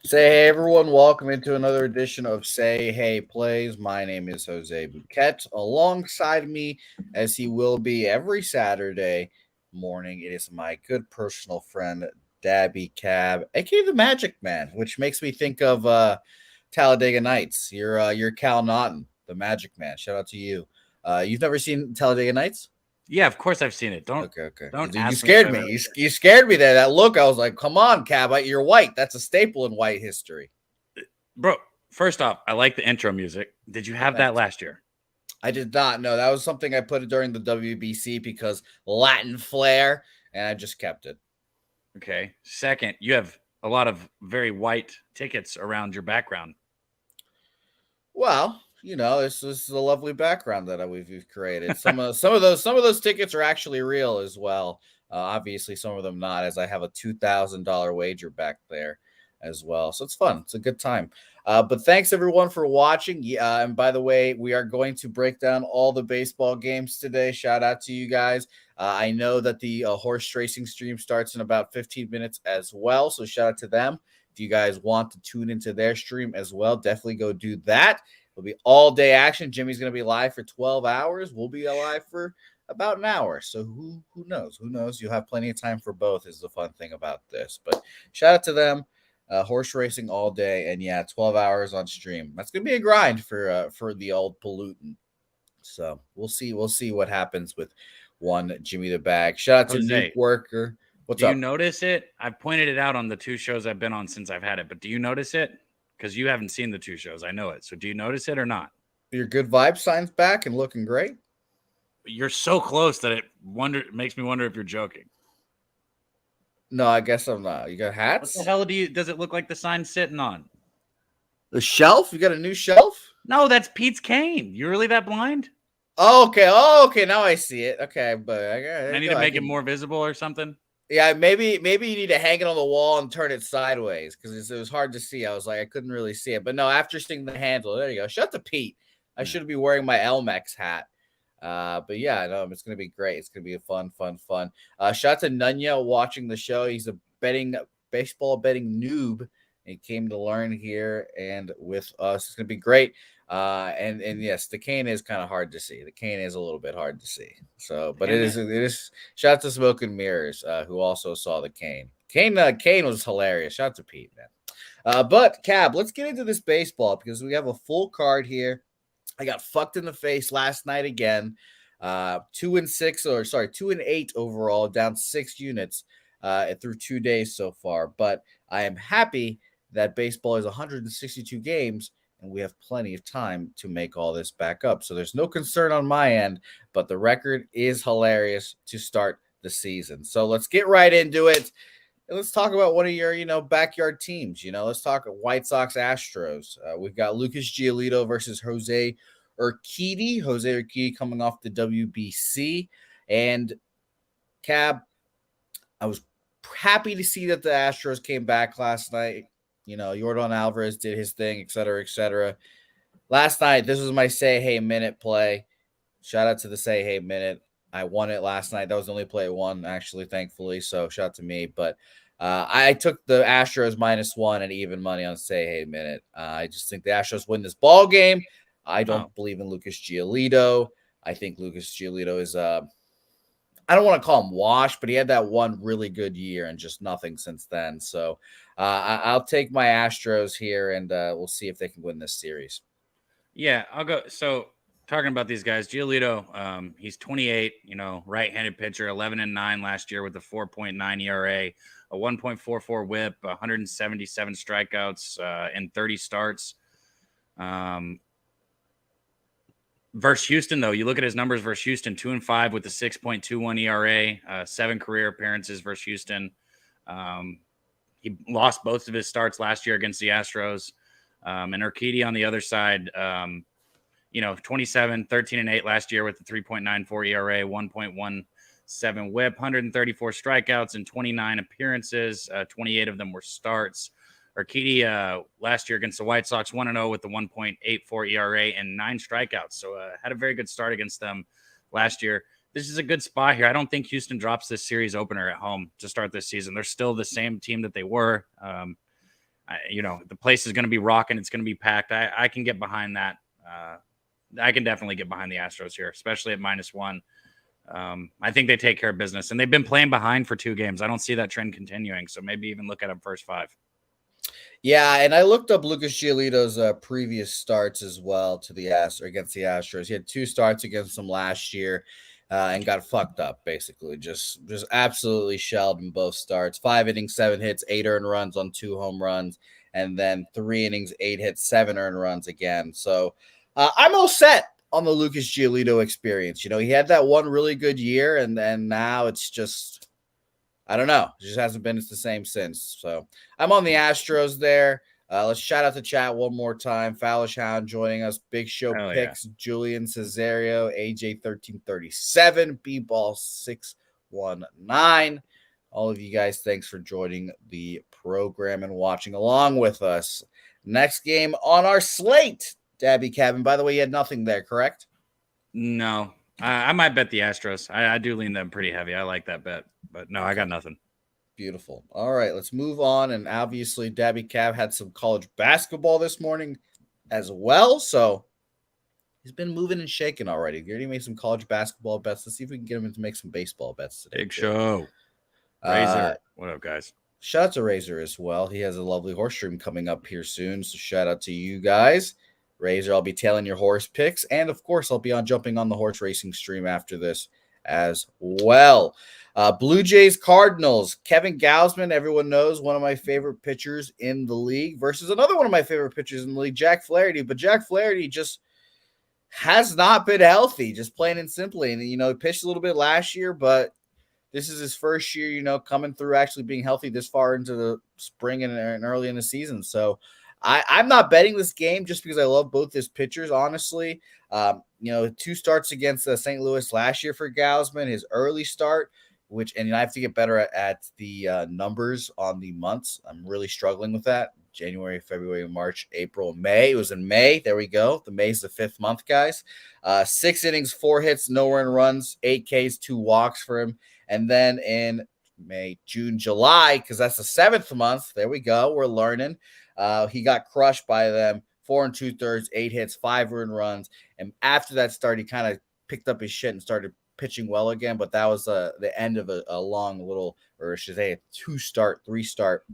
Say hey everyone, welcome into another edition of Say Hey Plays. My name is Jose Bouquett. Alongside me, as he will be every Saturday morning, it is my good personal friend Dabby Cab, aka the Magic Man, which makes me think of Talladega Nights. You're Cal Naughton, the Magic Man. Shout out to you. You've never seen Talladega Nights? Yeah, of course I've seen it. Don't Okay. don't You ask me if scared I've me. ever You scared me there. That look, I was like, come on, Cab, you're white. That's a staple in white history. Bro, first off, I like the intro music. Did you have that Thanks. last year? I did not know. That was something I put during the WBC because Latin flair, and I just kept it. Okay. Second, you have a lot of very white tickets around your background. Well, this is a lovely background that we've created. Some of those tickets are actually real as well. Obviously, some of them not, as I have a $2,000 wager back there as well. So it's fun. It's a good time. But thanks everyone for watching. And by the way, we are going to break down all the baseball games today. Shout out to you guys. I know that the horse racing stream starts in about 15 minutes as well. So shout out to them. If you guys want to tune into their stream as well, definitely go do that. It'll be all day action. Jimmy's going to be live for 12 hours. We'll be alive for about an hour. So who knows? Who knows? You'll have plenty of time for both is the fun thing about this. But shout out to them. Horse racing all day, and yeah, 12 hours on stream. That's gonna be a grind for the old pollutant. So we'll see. We'll see what happens with one Jimmy the Bag. Shout out to Nuke Jose, Worker. What's do you up? notice it? I've pointed it out on the two shows I've been on since I've had it, but do you notice it? Because you haven't seen the two shows. I know it. So do you notice it or not? Your good vibe signs back and looking great. You're so close that it makes me wonder if you're joking. No, I guess I'm not. You got What the hats? hell does it look like the sign's sitting on? The shelf? You got a new shelf? No, that's Pete's cane. You really that blind? Oh, okay. Oh, okay. Now I see it. Okay, but I need to make it more visible or something. Yeah, maybe you need to hang it on the wall and turn it sideways because it was hard to see. I was like, I couldn't really see it. But no, after seeing the handle, there you go. Shut to Pete. I should be wearing my Elmex hat. But yeah, no, it's gonna be great. It's gonna be a fun. Shout to Nunya watching the show. He's a baseball betting noob. He came to learn here and with us. It's gonna be great. And yes, the cane is kind of hard to see. The cane is a little bit hard to see. So, but it is. Shout out to Smoke and Mirrors, who also saw the cane. Cane was hilarious. Shout out to Pete, man. But Cab, let's get into this baseball because we have a full card here. I got fucked in the face last night again. 2-6, or sorry, 2-8 overall, down 6 units through 2 days so far. But I am happy that baseball is 162 games and we have plenty of time to make all this back up. So there's no concern on my end, but the record is hilarious to start the season. So let's get right into it. And let's talk about one of your, backyard teams. Let's talk White Sox Astros. We've got Lucas Giolito versus Jose Urquidy. Jose Urquidy coming off the WBC. And Cab, I was happy to see that the Astros came back last night. Yordan Alvarez did his thing, et cetera, et cetera. Last night, this was my Say Hey Minute play. Shout out to the Say Hey Minute. I won it last night. That was the only play I won, actually, thankfully. So shout out to me. But I took the Astros -1 and even money on Say Hey Minute. I just think the Astros win this ball game. I don't believe in Lucas Giolito. I think Lucas Giolito is I don't want to call him washed, but he had that one really good year and just nothing since then. So I'll take my Astros here, and we'll see if they can win this series. Yeah, I'll go. So talking about these guys, Giolito, he's 28, right-handed pitcher, 11-9 last year with a 4.9 ERA, a 1.44 WHIP, 177 strikeouts in 30 starts. Versus Houston, though, you look at his numbers versus Houston, 2-5 with a 6.21 ERA, 7 career appearances versus Houston. He lost both of his starts last year against the Astros. And Urquidy on the other side, 27, 13-8 last year with a 3.94 ERA, 1.17 WHIP, 134 strikeouts and 29 appearances. 28 of them were starts. Urquidy last year against the White Sox, 1-0 with the 1.84 ERA and 9 strikeouts. So had a very good start against them last year. This is a good spot here. I don't think Houston drops this series opener at home to start this season. They're still the same team that they were. the place is going to be rocking. It's going to be packed. I can get behind that. I can definitely get behind the Astros here, especially at -1. I think they take care of business, and they've been playing behind for 2 games. I don't see that trend continuing, so maybe even look at them first 5. Yeah, and I looked up Lucas Giolito's previous starts as well to the against the Astros. He had 2 starts against them last year and got fucked up, basically. Just absolutely shelled in both starts. 5 innings, 7 hits, 8 earned runs on 2 home runs, and then 3 innings, 8 hits, 7 earned runs again. So I'm all set on the Lucas Giolito experience. He had that one really good year, and then now it's just – I don't know. It just hasn't been the same since. So I'm on the Astros there. Let's shout out the chat one more time. Fallish Hound joining us. Big Show Hell Picks. Yeah. Julian Cesario, AJ1337, B-Ball 619. All of you guys, thanks for joining the program and watching along with us. Next game on our slate, Dabby Cabin. By the way, you had nothing there, correct? No. I might bet the Astros. I do lean them pretty heavy. I like that bet. But no, I got nothing. Beautiful. All right, let's move on. And obviously, Dabby Cav had some college basketball this morning as well. So he's been moving and shaking already. He already made some college basketball bets. Let's see if we can get him to make some baseball bets today. Big Show. Razor. What up, guys? Shout out to Razor as well. He has a lovely horse stream coming up here soon. So shout out to you guys. Razor, I'll be tailing your horse picks. And, of course, I'll be jumping on the horse racing stream after this as well. Blue Jays Cardinals. Kevin Gausman, everyone knows, one of my favorite pitchers in the league versus another one of my favorite pitchers in the league, Jack Flaherty. But Jack Flaherty just has not been healthy, just plain and simply. And, he pitched a little bit last year, but this is his first year, coming through actually being healthy this far into the spring and early in the season. So I'm not betting this game just because I love both his pitchers, honestly. 2 starts against St. Louis last year for Gausman, his early start, and I have to get better at the numbers on the months. I'm really struggling with that. January, February, March, April, May. It was in May. There we go. The May's the 5th month, guys. 6 innings, 4 hits, no earned runs, 8 Ks, 2 walks for him. And then in May, June, July, because that's the 7th month. There we go. We're learning. He got crushed by them. 4 2/3, 8 hits, 5 earned runs. And after that start, he kind of picked up his shit and started pitching well again. But that was the end of a long little, or I should say, a 3-start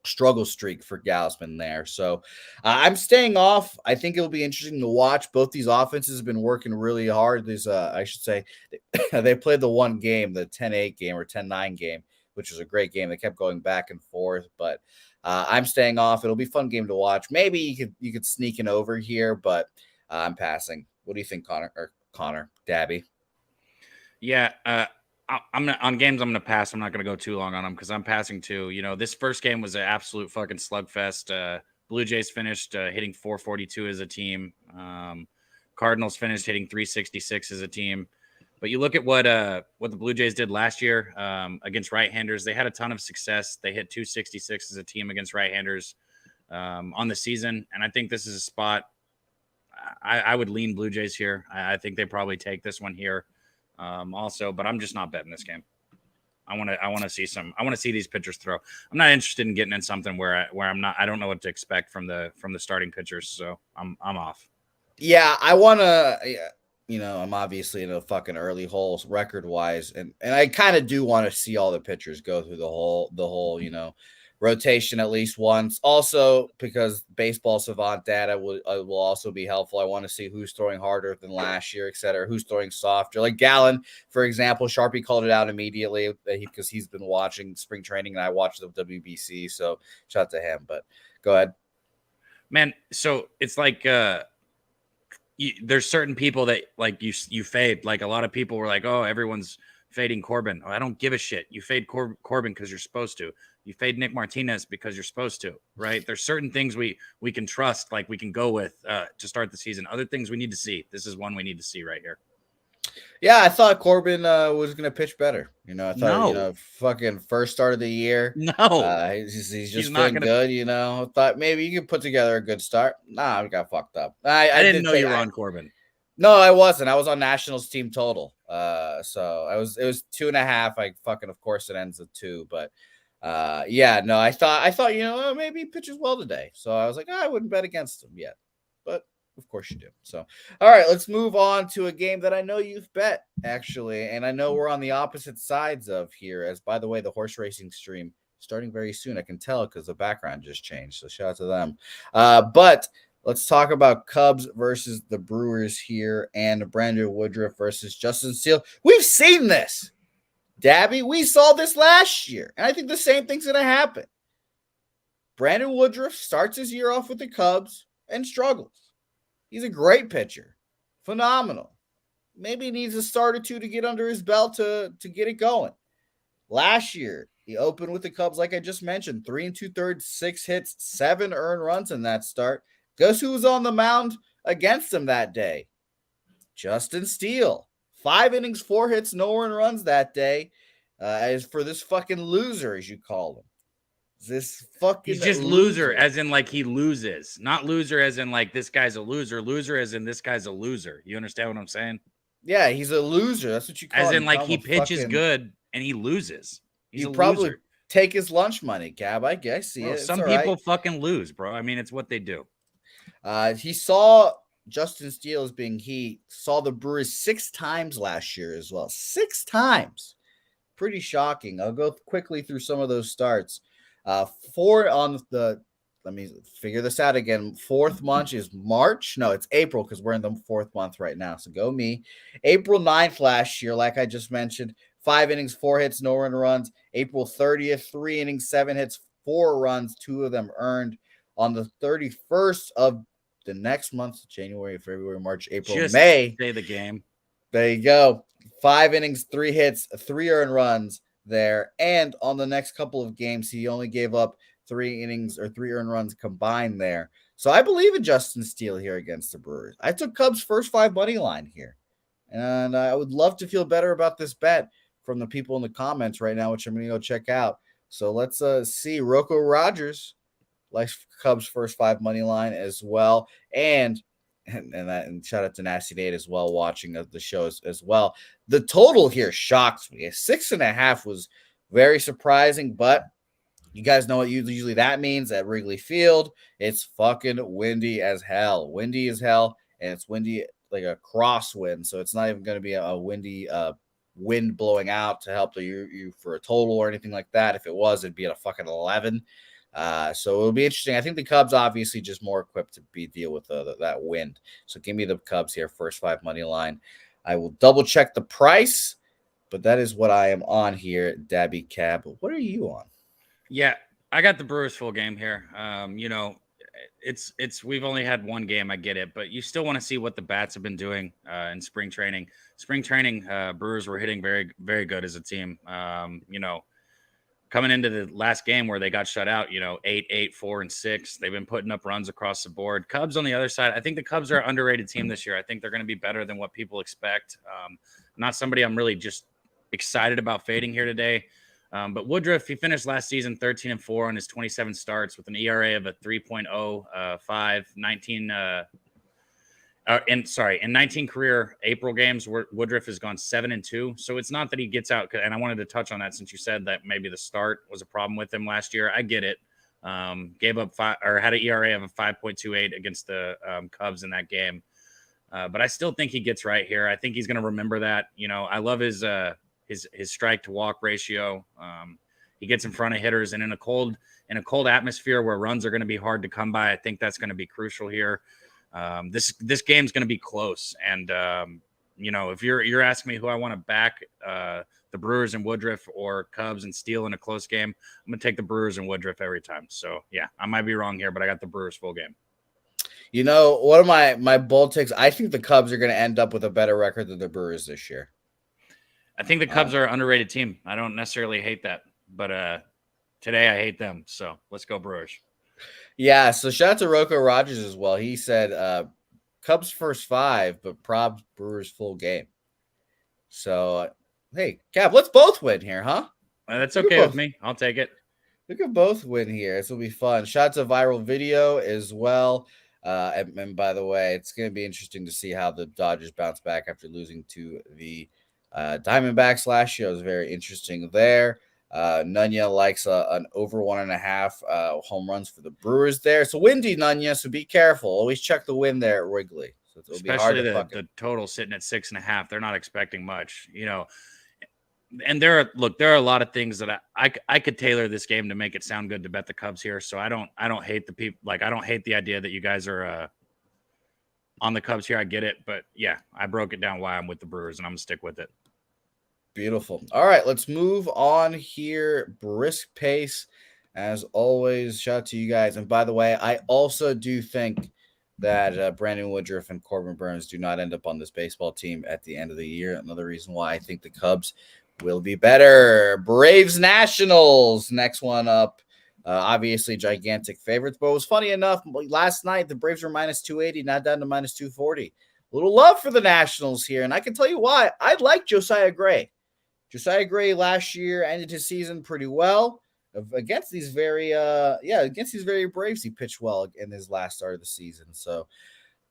struggle streak for Gausman there. So I'm staying off. I think it'll be interesting to watch. Both these offenses have been working really hard. I should say, they played the one game, the 10-8 game or 10-9 game, which was a great game. They kept going back and forth, but I'm staying off. It'll be a fun game to watch. Maybe you could sneak in over here, but I'm passing. What do you think, Connor, Dabby? Yeah, I'm on games. I'm going to pass. I'm not going to go too long on them because I'm passing too. This first game was an absolute fucking slugfest. Blue Jays finished hitting 442 as a team. Cardinals finished hitting 366 as a team. But you look at what the Blue Jays did last year against right-handers. They had a ton of success. They hit 266 as a team against right-handers on the season. And I think this is a spot I would lean Blue Jays here. I think they probably take this one here also. But I'm just not betting this game. I want to see these pitchers throw. I'm not interested in getting in something where I don't know what to expect from the starting pitchers. So I'm off. Yeah, I want to. I'm obviously in a fucking early hole record wise, and I kind of do want to see all the pitchers go through the whole rotation at least once. Also, because baseball savant data will also be helpful. I want to see who's throwing harder than last year, et cetera, who's throwing softer. Like Gallen, for example, Sharpie called it out immediately because he's been watching spring training and I watched the WBC. So shout out to him. But go ahead, man. So it's like. There's certain people that like you fade. Like a lot of people were like, oh, everyone's fading Corbin. Oh, I don't give a shit. You fade Corbin because you're supposed to. You fade Nick Martinez because you're supposed to, right? There's certain things we can trust, like we can go with to start the season. Other things we need to see. This is one we need to see right here. Yeah, I thought Corbin was going to pitch better. I thought, fucking first start of the year. No. He's just feeling good, I thought maybe you could put together a good start. Nah, I got fucked up. I didn't know you were on Corbin. No, I wasn't. I was on Nationals team total. So it was 2.5. Of course it ends at 2, but I thought maybe he pitches well today. So I was like, I wouldn't bet against him yet. But of course you do. So, all right, let's move on to a game that I know you've bet, actually. And I know we're on the opposite sides of here. As, by the way, the horse racing stream starting very soon. I can tell because the background just changed. So shout out to them. But let's talk about Cubs versus the Brewers here and Brandon Woodruff versus Justin Steele. We've seen this. Dabby, we saw this last year, and I think the same thing's going to happen. Brandon Woodruff starts his year off with the Cubs and struggles. He's a great pitcher. Phenomenal. Maybe he needs a start or two to get under his belt to get it going. Last year, he opened with the Cubs, like I just mentioned, 3 2/3, 6 hits, 7 earned runs in that start. Guess who was on the mound against him that day? Justin Steele. 5 innings, 4 hits, no earned runs that day. As for this fucking loser, as you call him. This fucking He's just loser, as in like he loses. Not loser as in like this guy's a loser. Loser as in this guy's a loser. You understand what I'm saying? Yeah, he's a loser. That's what you call him. As in like he pitches good and he loses. He's a probably loser. Take his lunch money, Cab. I guess. See, some people fucking lose, bro. I mean, it's what they do. He saw Justin Steele as being saw the Brewers 6 times last year as well. 6 times. Pretty shocking. I'll go quickly through some of those starts. 4 on the, let me figure this out again. 4th month is March. No, it's April because we're in the 4th month right now. So go me. April 9th last year, like I just mentioned, 5 innings, 4 hits, no earned runs. April 30th, 3 innings, 7 hits, 4 runs, 2 of them earned. On the 31st of the next month, January, February, March, April, May. Say the game. There you go. 5 innings, 3 hits, 3 earned runs there. And on the next couple of games, he only gave up 3 innings or 3 earned runs combined there. So I believe in Justin Steele here against the Brewers. I took Cubs first 5 money line here. And I would love to feel better about this bet from the people in the comments right now, which I'm going to go check out. So let's see. Rocco Rogers likes Cubs first 5 money line as well. And shout out to Nasty Nate as well, watching the shows as well. The total here shocks me. 6.5 was very surprising, but you guys know what usually that means at Wrigley Field. It's fucking windy as hell. Windy as hell, and it's windy like a crosswind, so it's not even going to be a windy wind blowing out to help you for a total or anything like that. If it was, it'd be at a fucking 11. So it'll be interesting. I think the Cubs obviously just more equipped to deal with that wind. So give me the Cubs here, first 5 money line. I will double check the price, but that is what I am on here, Dabby Cab. What are you on? Yeah, I got the Brewers full game here. We've only had one game, I get it, but you still want to see what the bats have been doing in spring training. Spring training, Brewers were hitting very, very good as a team. Coming into the last game where they got shut out, 8, 4, and 6. They've been putting up runs across the board. Cubs on the other side, I think the Cubs are an underrated team this year. I think they're going to be better than what people expect. Not somebody I'm really just excited about fading here today. But Woodruff, he finished last season 13-4 on his 27 starts with an ERA of a 3.05, in 19 career April games, Woodruff has gone 7-2. So it's not that he gets out. And I wanted to touch on that since you said that maybe the start was a problem with him last year. I get it. Gave up had an ERA of a 5.28 against the Cubs in that game. But I still think he gets right here. I think he's going to remember that. I love his strike to walk ratio. He gets in front of hitters, and in a cold atmosphere where runs are going to be hard to come by, I think that's going to be crucial here. This game's going to be close, and if you're asking me who I want to back, the Brewers and Woodruff or Cubs and Steele in a close game, I'm going to take the Brewers and Woodruff every time. So yeah, I might be wrong here, but I got the Brewers full game. One of my bold takes, I think the Cubs are going to end up with a better record than the Brewers this year. I think the Cubs are an underrated team. I don't necessarily hate that, but today I hate them. So let's go Brewers. Yeah, so shout out to Rocco Rogers as well. He said Cubs first 5, but probs Brewers full game. So, hey, Cap, let's both win here, huh? That's okay with me. I'll take it. We could both win here. This will be fun. Shout out to Viral Video as well. And by the way, it's going to be interesting to see how the Dodgers bounce back after losing to the Diamondbacks last year. It was very interesting there. Nunya likes an over 1.5 home runs for the Brewers there. It's a windy Nunya, so be careful. Always check the wind there at Wrigley. So it'll be hard Especially to fuck it. the total sitting at 6.5. They're not expecting much, and there are a lot of things that I could tailor this game to make it sound good to bet the Cubs here. So I don't hate the people. Like, I don't hate the idea that you guys are on the Cubs here. I get it, but yeah, I broke it down why I'm with the Brewers, and I'm gonna stick with it. Beautiful. All right, let's move on here. Brisk pace, as always. Shout out to you guys. And by the way, I also do think that Brandon Woodruff and Corbin Burns do not end up on this baseball team at the end of the year. Another reason why I think the Cubs will be better. Braves Nationals. Next one up. Obviously, gigantic favorites. But it was funny enough, last night the Braves were minus 280, now down to minus 240. A little love for the Nationals here. And I can tell you why. I like Josiah Gray. Josiah Gray last year ended his season pretty well against these very Braves. He pitched well in his last start of the season. So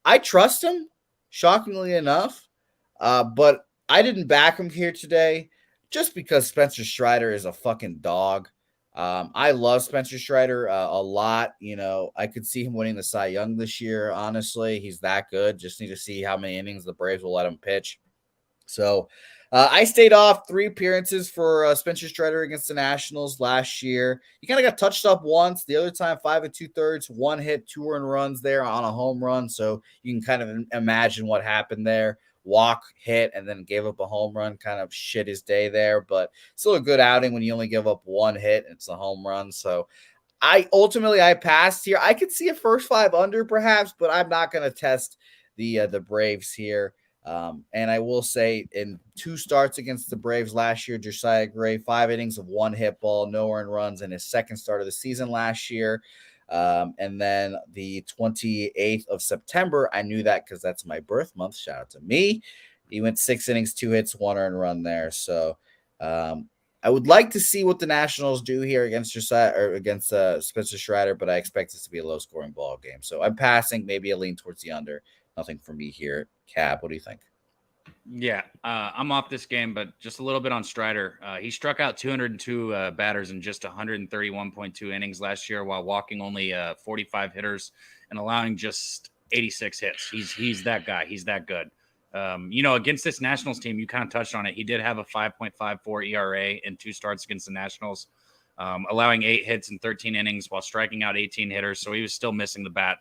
I trust him, shockingly enough. But I didn't back him here today just because Spencer Strider is a fucking dog. I love Spencer Strider a lot. I could see him winning the Cy Young this year. Honestly, he's that good. Just need to see how many innings the Braves will let him pitch. So I stayed off 3 appearances for Spencer Strider against the Nationals last year. He kind of got touched up once. The other time, 5 2/3, 1 hit, 2 earned runs there on a home run. So you can kind of imagine what happened there. Walk, hit, and then gave up a home run. Kind of shit his day there, but still a good outing when you only give up 1 hit and it's a home run. So I passed here. I could see a first 5 under perhaps, but I'm not going to test the Braves here. And I will say in 2 starts against the Braves last year, Josiah Gray, 5 innings of 1 hit ball, no earned runs in his second start of the season last year. And then the 28th of September, I knew that because that's my birth month. Shout out to me. He went 6 innings, 2 hits, 1 earned run there. So I would like to see what the Nationals do here against Spencer Strider, but I expect this to be a low-scoring ball game. So I'm passing, maybe a lean towards the under. Nothing for me here. Cab, what do you think? Yeah, I'm off this game, but just a little bit on Strider. He struck out 202 batters in just 131.2 innings last year, while walking only 45 hitters and allowing just 86 hits. He's that guy. He's that good. Against this Nationals team, you kind of touched on it. He did have a 5.54 ERA in 2 starts against the Nationals, allowing 8 hits in 13 innings while striking out 18 hitters. So he was still missing the bat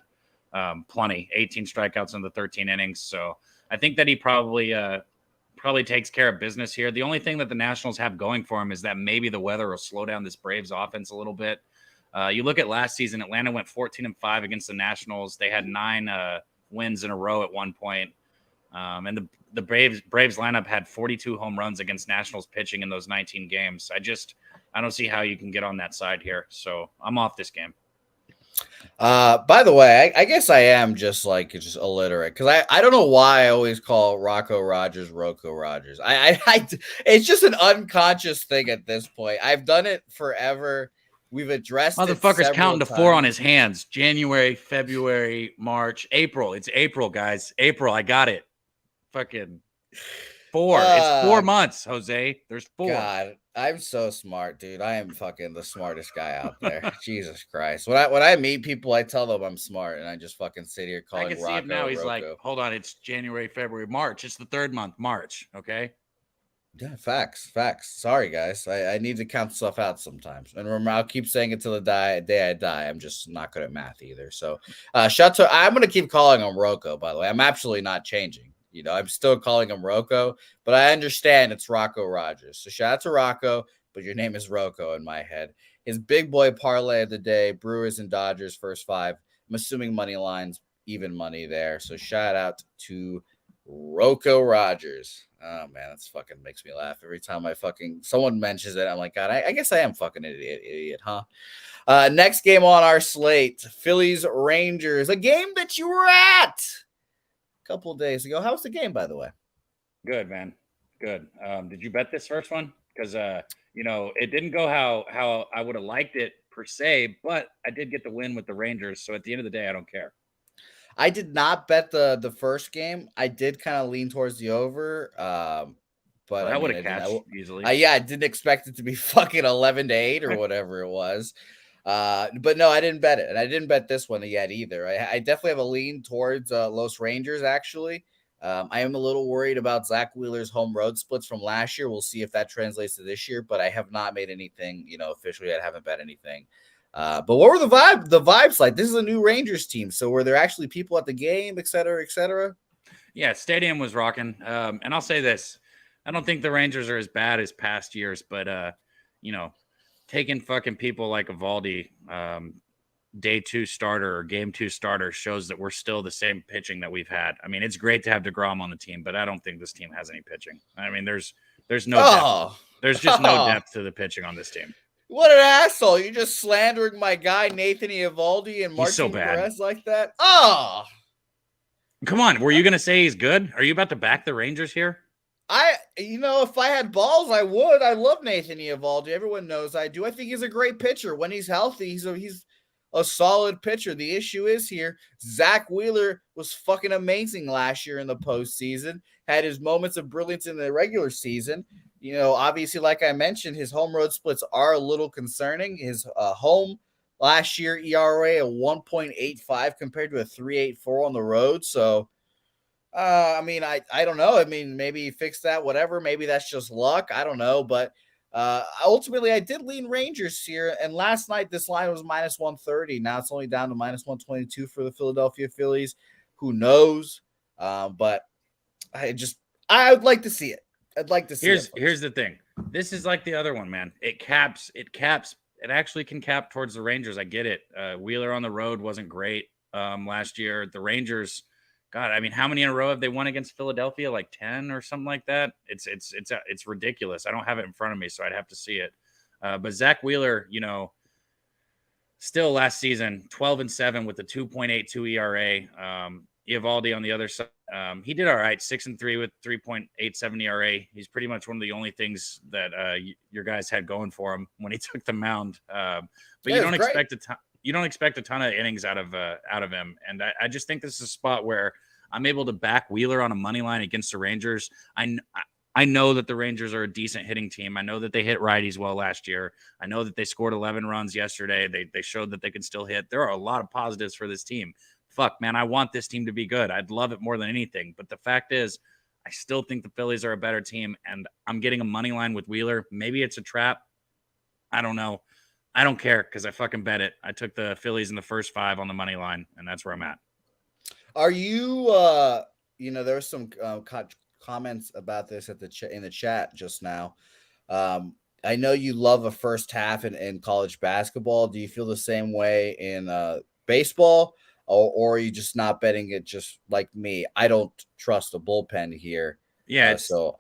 plenty. 18 strikeouts in the 13 innings. So I think that he probably takes care of business here. The only thing that the Nationals have going for him is that maybe the weather will slow down this Braves offense a little bit. You look at last season, Atlanta went 14-5 against the Nationals. They had 9 wins in a row at one point. And the Braves lineup had 42 home runs against Nationals pitching in those 19 games. I don't see how you can get on that side here. So I'm off this game. By the way, I guess I am just illiterate because I don't know why I always call Rocco Rogers it's just an unconscious thing at this point. I've done it forever. We've addressed motherfucker's counting to 4 on his hands. January, February, March, April. It's April, guys. April. I got it. Fucking 4. It's 4 months, Jose. There's 4. God, I'm so smart, dude. I am fucking the smartest guy out there. Jesus Christ. When I meet people, I tell them I'm smart, and I just fucking sit here calling Rocco. I can see him now. He's like, hold on, it's January, February, March. It's the 3rd month, March. Okay. Yeah, facts. Sorry, guys. I need to count stuff out sometimes. And remember, I'll keep saying it till the day I die. I'm just not good at math either. So, I'm going to keep calling him Rocco, by the way. I'm absolutely not changing. I'm still calling him Rocco, but I understand it's Rocco Rogers. So shout out to Rocco, but your name is Rocco in my head. His big boy parlay of the day, Brewers and Dodgers, first 5. I'm assuming money lines, even money there. So shout out to Rocco Rogers. Oh, man, that's fucking makes me laugh. Every time someone mentions it, I'm like, God, I guess I am fucking idiot, huh? Next game on our slate, Phillies Rangers, a game that you were at couple of days ago. How was the game, by the way? Good, man. Good. Did you bet this first one? Because it didn't go how I would have liked it per se, but I did get the win with the Rangers. So at the end of the day, I don't care. I did not bet the first game. I did kind of lean towards the over. But Well, I that would mean, have cashed easily. I didn't expect it to be fucking 11-8 or whatever it was. But no, I didn't bet it, and I didn't bet this one yet either. I definitely have a lean towards Los Rangers. Actually, I am a little worried about Zach Wheeler's home road splits from last year. We'll see if that translates to this year. But I have not made anything, officially. I haven't bet anything. But what were the vibes like? This is a new Rangers team, so were there actually people at the game, et cetera, et cetera? Yeah, stadium was rocking. And I'll say this: I don't think the Rangers are as bad as past years, but taking fucking people like Evaldi, day 2 starter or game 2 starter shows that we're still the same pitching that we've had. I mean, it's great to have DeGrom on the team, but I don't think this team has any pitching. I mean, there's no depth. There's just no depth to the pitching on this team. What an asshole! You're just slandering my guy Nathan Eovaldi and Martin so Perez like that. Oh, come on! Were you gonna say he's good? Are you about to back the Rangers here? If I had balls, I would. I love Nathan Eovaldi. Everyone knows I do. I think he's a great pitcher. When he's healthy, he's a solid pitcher. The issue is here, Zach Wheeler was fucking amazing last year in the postseason, had his moments of brilliance in the regular season. Obviously, like I mentioned, his home road splits are a little concerning. His home last year ERA a 1.85 compared to a 3.84 on the road. So, I don't know. I mean, maybe fix that, whatever. Maybe that's just luck. I don't know. But ultimately, I did lean Rangers here. And last night, this line was minus 130. Now it's only down to minus 122 for the Philadelphia Phillies. Who knows? But I would like to see it. I'd like to see it. Here's the thing. This is like the other one, man. It actually can cap towards the Rangers. I get it. Wheeler on the road wasn't great last year. The Rangers, God, I mean, how many in a row have they won against Philadelphia? Like 10 or something like that. It's ridiculous. I don't have it in front of me, so I'd have to see it. But Zach Wheeler, still last season, 12-7 with a 2.82 ERA. Eovaldi on the other side, he did all right, 6-3 with 3.87 ERA. He's pretty much one of the only things that your guys had going for him when he took the mound. But you don't expect a ton of innings out of him. And I just think this is a spot where I'm able to back Wheeler on a money line against the Rangers. I know that the Rangers are a decent hitting team. I know that they hit righties well last year. I know that they scored 11 runs yesterday. They showed that they can still hit. There are a lot of positives for this team. Fuck, man, I want this team to be good. I'd love it more than anything. But the fact is, I still think the Phillies are a better team, and I'm getting a money line with Wheeler. Maybe it's a trap. I don't know. I don't care because I fucking bet it. I took the Phillies in the first 5 on the money line, and that's where I'm at. Are you, there were some comments about this in the chat just now. I know you love a first half in college basketball. Do you feel the same way in baseball? Or are you just not betting it just like me? I don't trust a bullpen here. Yeah, so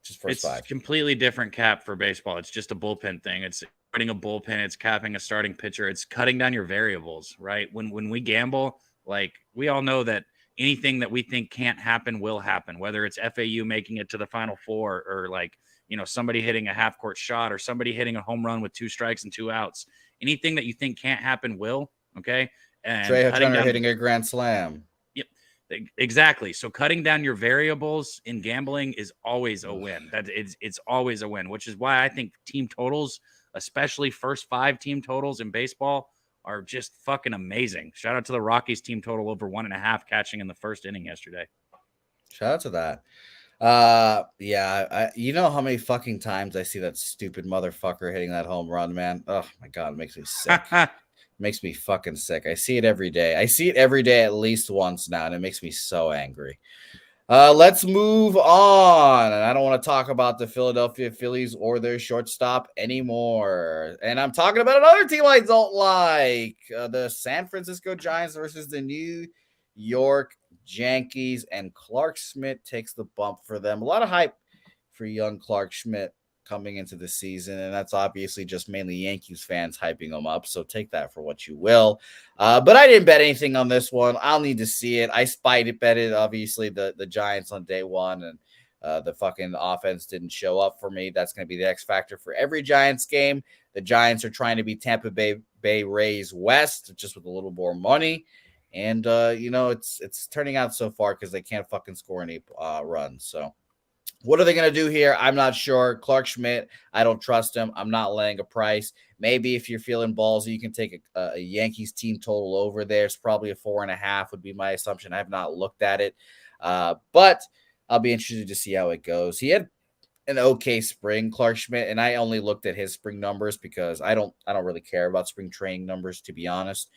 just first 5. It's completely different cap for baseball. It's just a bullpen thing. It's starting a bullpen. It's capping a starting pitcher. It's cutting down your variables, right? When we gamble, like we all know that anything that we think can't happen will happen, whether it's FAU making it to the Final Four or somebody hitting a half-court shot or somebody hitting a home run with 2 strikes and 2 outs. Anything that you think can't happen will, okay? And Trey Turner hitting a grand slam. Yep, exactly. So cutting down your variables in gambling is always a win. It's always a win, which is why I think team totals, especially first 5 team totals in baseball, are just fucking amazing. Shout out to the Rockies team total over 1.5 catching in the first inning yesterday. Shout out to that. You know how many fucking times I see that stupid motherfucker hitting that home run, man? Oh my God, it makes me sick. Makes me fucking sick. I see it every day. I see it every day at least once now, and it makes me so angry. Let's move on. And I don't want to talk about the Philadelphia Phillies or their shortstop anymore. And I'm talking about another team I don't like. The San Francisco Giants versus the New York Yankees. And Clark Schmidt takes the bump for them. A lot of hype for young Clark Schmidt coming into the season, and that's obviously just mainly Yankees fans hyping them up, so take that for what you will. But I didn't bet anything on this one. I'll need to see it. I betted obviously the Giants on day 1, and the fucking offense didn't show up for me. That's going to be the X factor for every Giants game. The Giants are trying to be Tampa Bay Rays West, just with a little more money, and it's turning out so far because they can't fucking score any runs. So What are they going to do here? I'm not sure. Clark Schmidt, I don't trust him. I'm not laying a price. Maybe if you're feeling ballsy, you can take a Yankees team total over there. It's probably a 4.5 would be my assumption. I have not looked at it, but I'll be interested to see how it goes. He had an okay spring, Clark Schmidt, and I only looked at his spring numbers because I don't really care about spring training numbers, to be honest.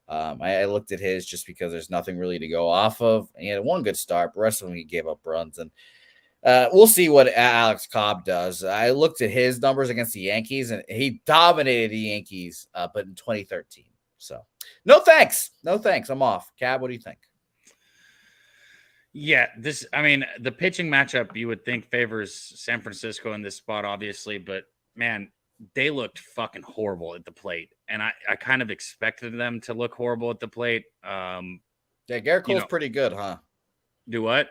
I looked at his just because there's nothing really to go off of. And he had one good start, but the rest of them he gave up runs, and we'll see what Alex Cobb does. I looked at his numbers against the Yankees, and he dominated the Yankees, but in 2013. So, no thanks. No thanks. I'm off. Cab, what do you think? Yeah, the pitching matchup you would think favors San Francisco in this spot, obviously, but man, they looked fucking horrible at the plate. And I kind of expected them to look horrible at the plate. Yeah, Garrett Cole's pretty good, huh? Do what?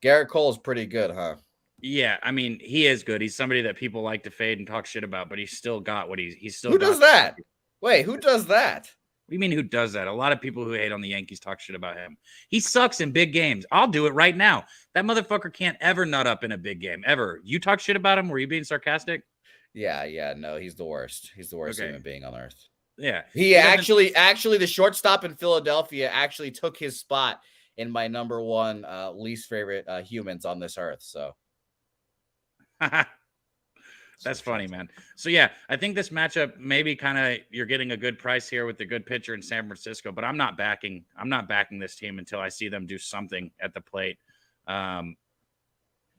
Garrett Cole's pretty good, huh? Yeah, I mean, he is good. He's somebody that people like to fade and talk shit about, but he's still got what he's still. Who does that? Wait, who does that? What do you mean who does that? A lot of people who hate on the Yankees talk shit about him. He sucks in big games. I'll do it right now. That motherfucker can't ever nut up in a big game, ever. You talk shit about him? Were you being sarcastic? Yeah, no, he's the worst. He's the worst human being on earth. Yeah. He actually, the shortstop in Philadelphia actually took his spot in my number one least favorite humans on this earth. So that's funny, man. So yeah, I think this matchup maybe kind of you're getting a good price here with the good pitcher in San Francisco, but I'm not backing this team until I see them do something at the plate. And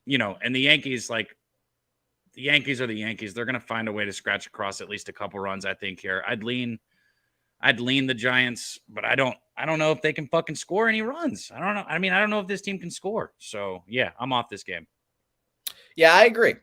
the Yankees, like the Yankees are the Yankees. They're going to find a way to scratch across at least a couple runs, I think here. I'd lean the Giants, but I don't know if they can fucking score any runs. I don't know. I mean, I don't know if this team can score. So yeah, I'm off this game. Yeah, I agree.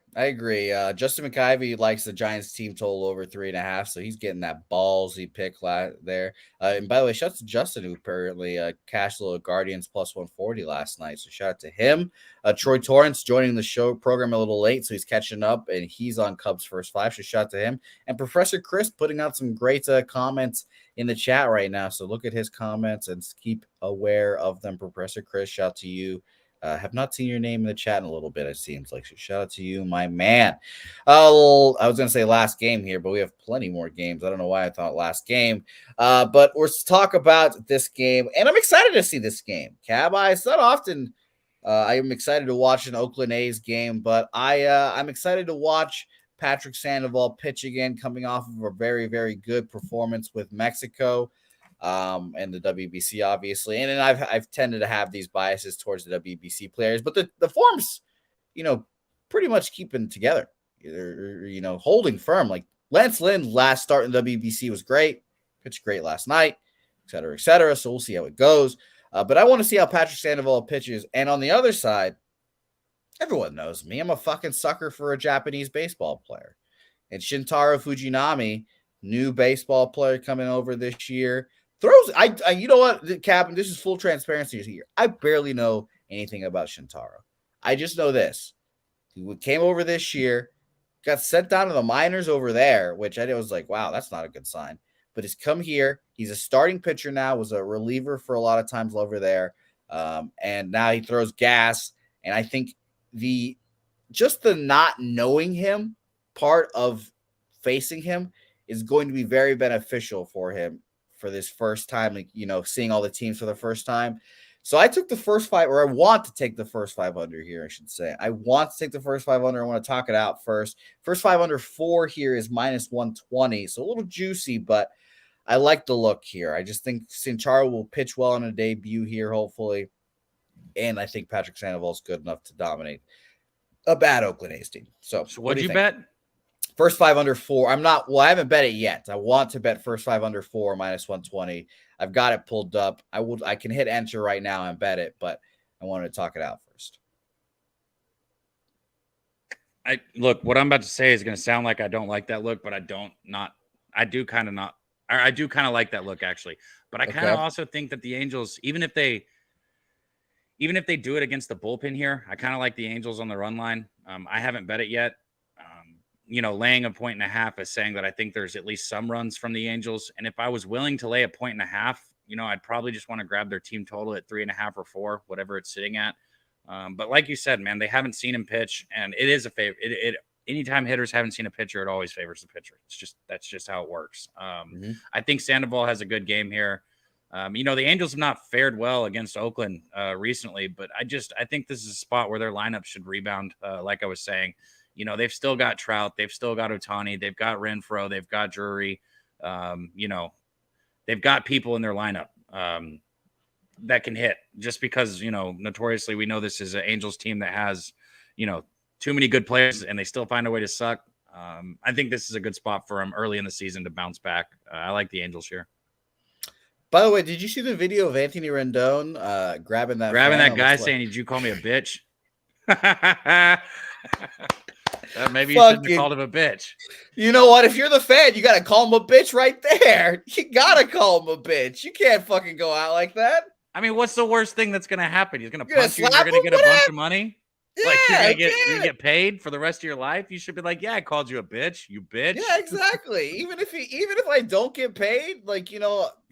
Justin McIvy likes the Giants team total over 3.5, so he's getting that ballsy pick there. And by the way, shout out to Justin, who apparently cashed a little Guardians plus 140 last night. So shout out to him. Troy Torrance joining the show program a little late, so he's catching up, and he's on Cubs first five. So shout out to him. And Professor Chris putting out some great comments in the chat right now. So look at his comments and keep aware of them. Professor Chris, shout out to you. Have not seen your name in the chat in a little bit, it seems like. So shout out to you, my man. I was going to say last game here, but we have plenty more games. I don't know why I thought last game. But let's talk about this game. And I'm excited to see this game. Cab, it's not often I am excited to watch an Oakland A's game, but I'm excited to watch Patrick Sandoval pitch again, coming off of a very, very good performance with Mexico. And the WBC, obviously. And then I've tended to have these biases towards the WBC players, but the forms, pretty much keeping together, holding firm. Like Lance Lynn last start in WBC was great, pitched great last night, et cetera, et cetera. So we'll see how it goes. But I want to see how Patrick Sandoval pitches. And on the other side, everyone knows me. I'm a fucking sucker for a Japanese baseball player. And Shintaro Fujinami, new baseball player coming over this year. Throws, you know what, Captain, this is full transparency here. I barely know anything about Shintaro. I just know this. He came over this year, got sent down to the minors over there, which I was like, wow, that's not a good sign. But he's come here. He's a starting pitcher now, was a reliever for a lot of times over there. And now he throws gas. And I think the not knowing him part of facing him is going to be very beneficial for him for this first time, seeing all the teams for the first time. So I took the first five, or I want to take the first 500 here, I should say. I want to take the first 500. I want to talk it out first. First 504 here is minus 120. So a little juicy, but I like the look here. I just think Sincharo will pitch well on a debut here, hopefully. And I think Patrick Sandoval is good enough to dominate a bad Oakland A's team. So what'd you bet? First 504. I haven't bet it yet. I want to bet first 504 minus 120. I've got it pulled up. I can hit enter right now and bet it, but I wanted to talk it out first. Look, what I'm about to say is going to sound like I don't like that look, but I do kind of like that look actually. But I kind of also think that the Angels, even if they do it against the bullpen here, I kind of like the Angels on the run line. I haven't bet it yet. Laying a 1.5 is saying that I think there's at least some runs from the Angels. And if I was willing to lay a 1.5, I'd probably just want to grab their team total at 3.5 or 4, whatever it's sitting at. But like you said, man, they haven't seen him pitch, and it is a favor. Anytime hitters haven't seen a pitcher, it always favors the pitcher. That's just how it works. I think Sandoval has a good game here. The Angels have not fared well against Oakland recently, but I think this is a spot where their lineup should rebound. Like I was saying, they've still got Trout, they've still got Ohtani, they've got Renfroe, they've got Drury. They've got people in their lineup that can hit. Just because notoriously we know this is an Angels team that has too many good players and they still find a way to suck. I think this is a good spot for them early in the season to bounce back. I like the Angels here. By the way, did you see the video of Anthony Rendon grabbing that guy saying, "Did you call me a bitch?" Maybe you shouldn't have called him a bitch. You know what? If you're the fan, you gotta call him a bitch right there. You gotta call him a bitch. You can't fucking go out like that. I mean, what's the worst thing that's gonna happen? He's gonna punch you. You're gonna get a bunch of money. Yeah, like you get paid for the rest of your life. You should be like, yeah, I called you a bitch, you bitch. Yeah, exactly. even if I don't get paid,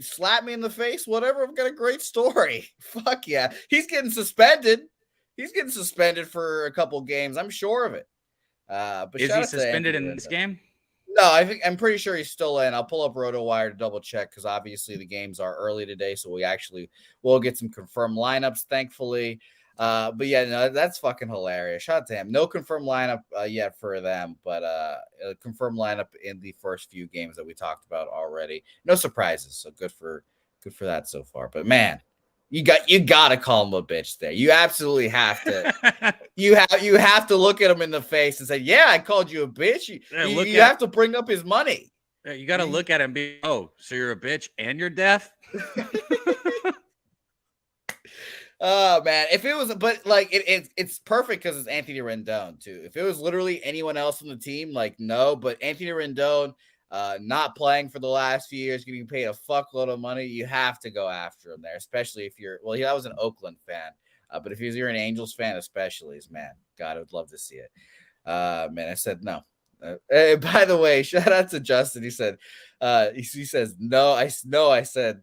slap me in the face, whatever. I've got a great story. Fuck yeah. He's getting suspended. He's getting suspended for a couple games. I'm sure of it. But is he suspended in this game? No, I'm pretty sure he's still in. I'll pull up RotoWire to double check because obviously the games are early today, so we'll get some confirmed lineups, thankfully. But yeah, no, that's fucking hilarious. Shout out to him. No confirmed lineup yet for them, but a confirmed lineup in the first few games that we talked about already. No surprises, so good for that so far. But man, you got to call him a bitch there. You absolutely have to. you have to look at him in the face and say, "Yeah, I called you a bitch." You have to bring up his money. You got to look at him and be, "Oh, so you're a bitch and you're deaf?" Oh man, if it was, but it's perfect because it's Anthony Rendon too. If it was literally anyone else on the team, no, but Anthony Rendon, not playing for the last few years, getting paid a fuckload of money, you have to go after him there, especially if you're. Well, I was an Oakland fan, but if you're an Angels fan, especially, man, God, I would love to see it. Man, I said no. By the way, shout out to Justin. He said, he says no. I said.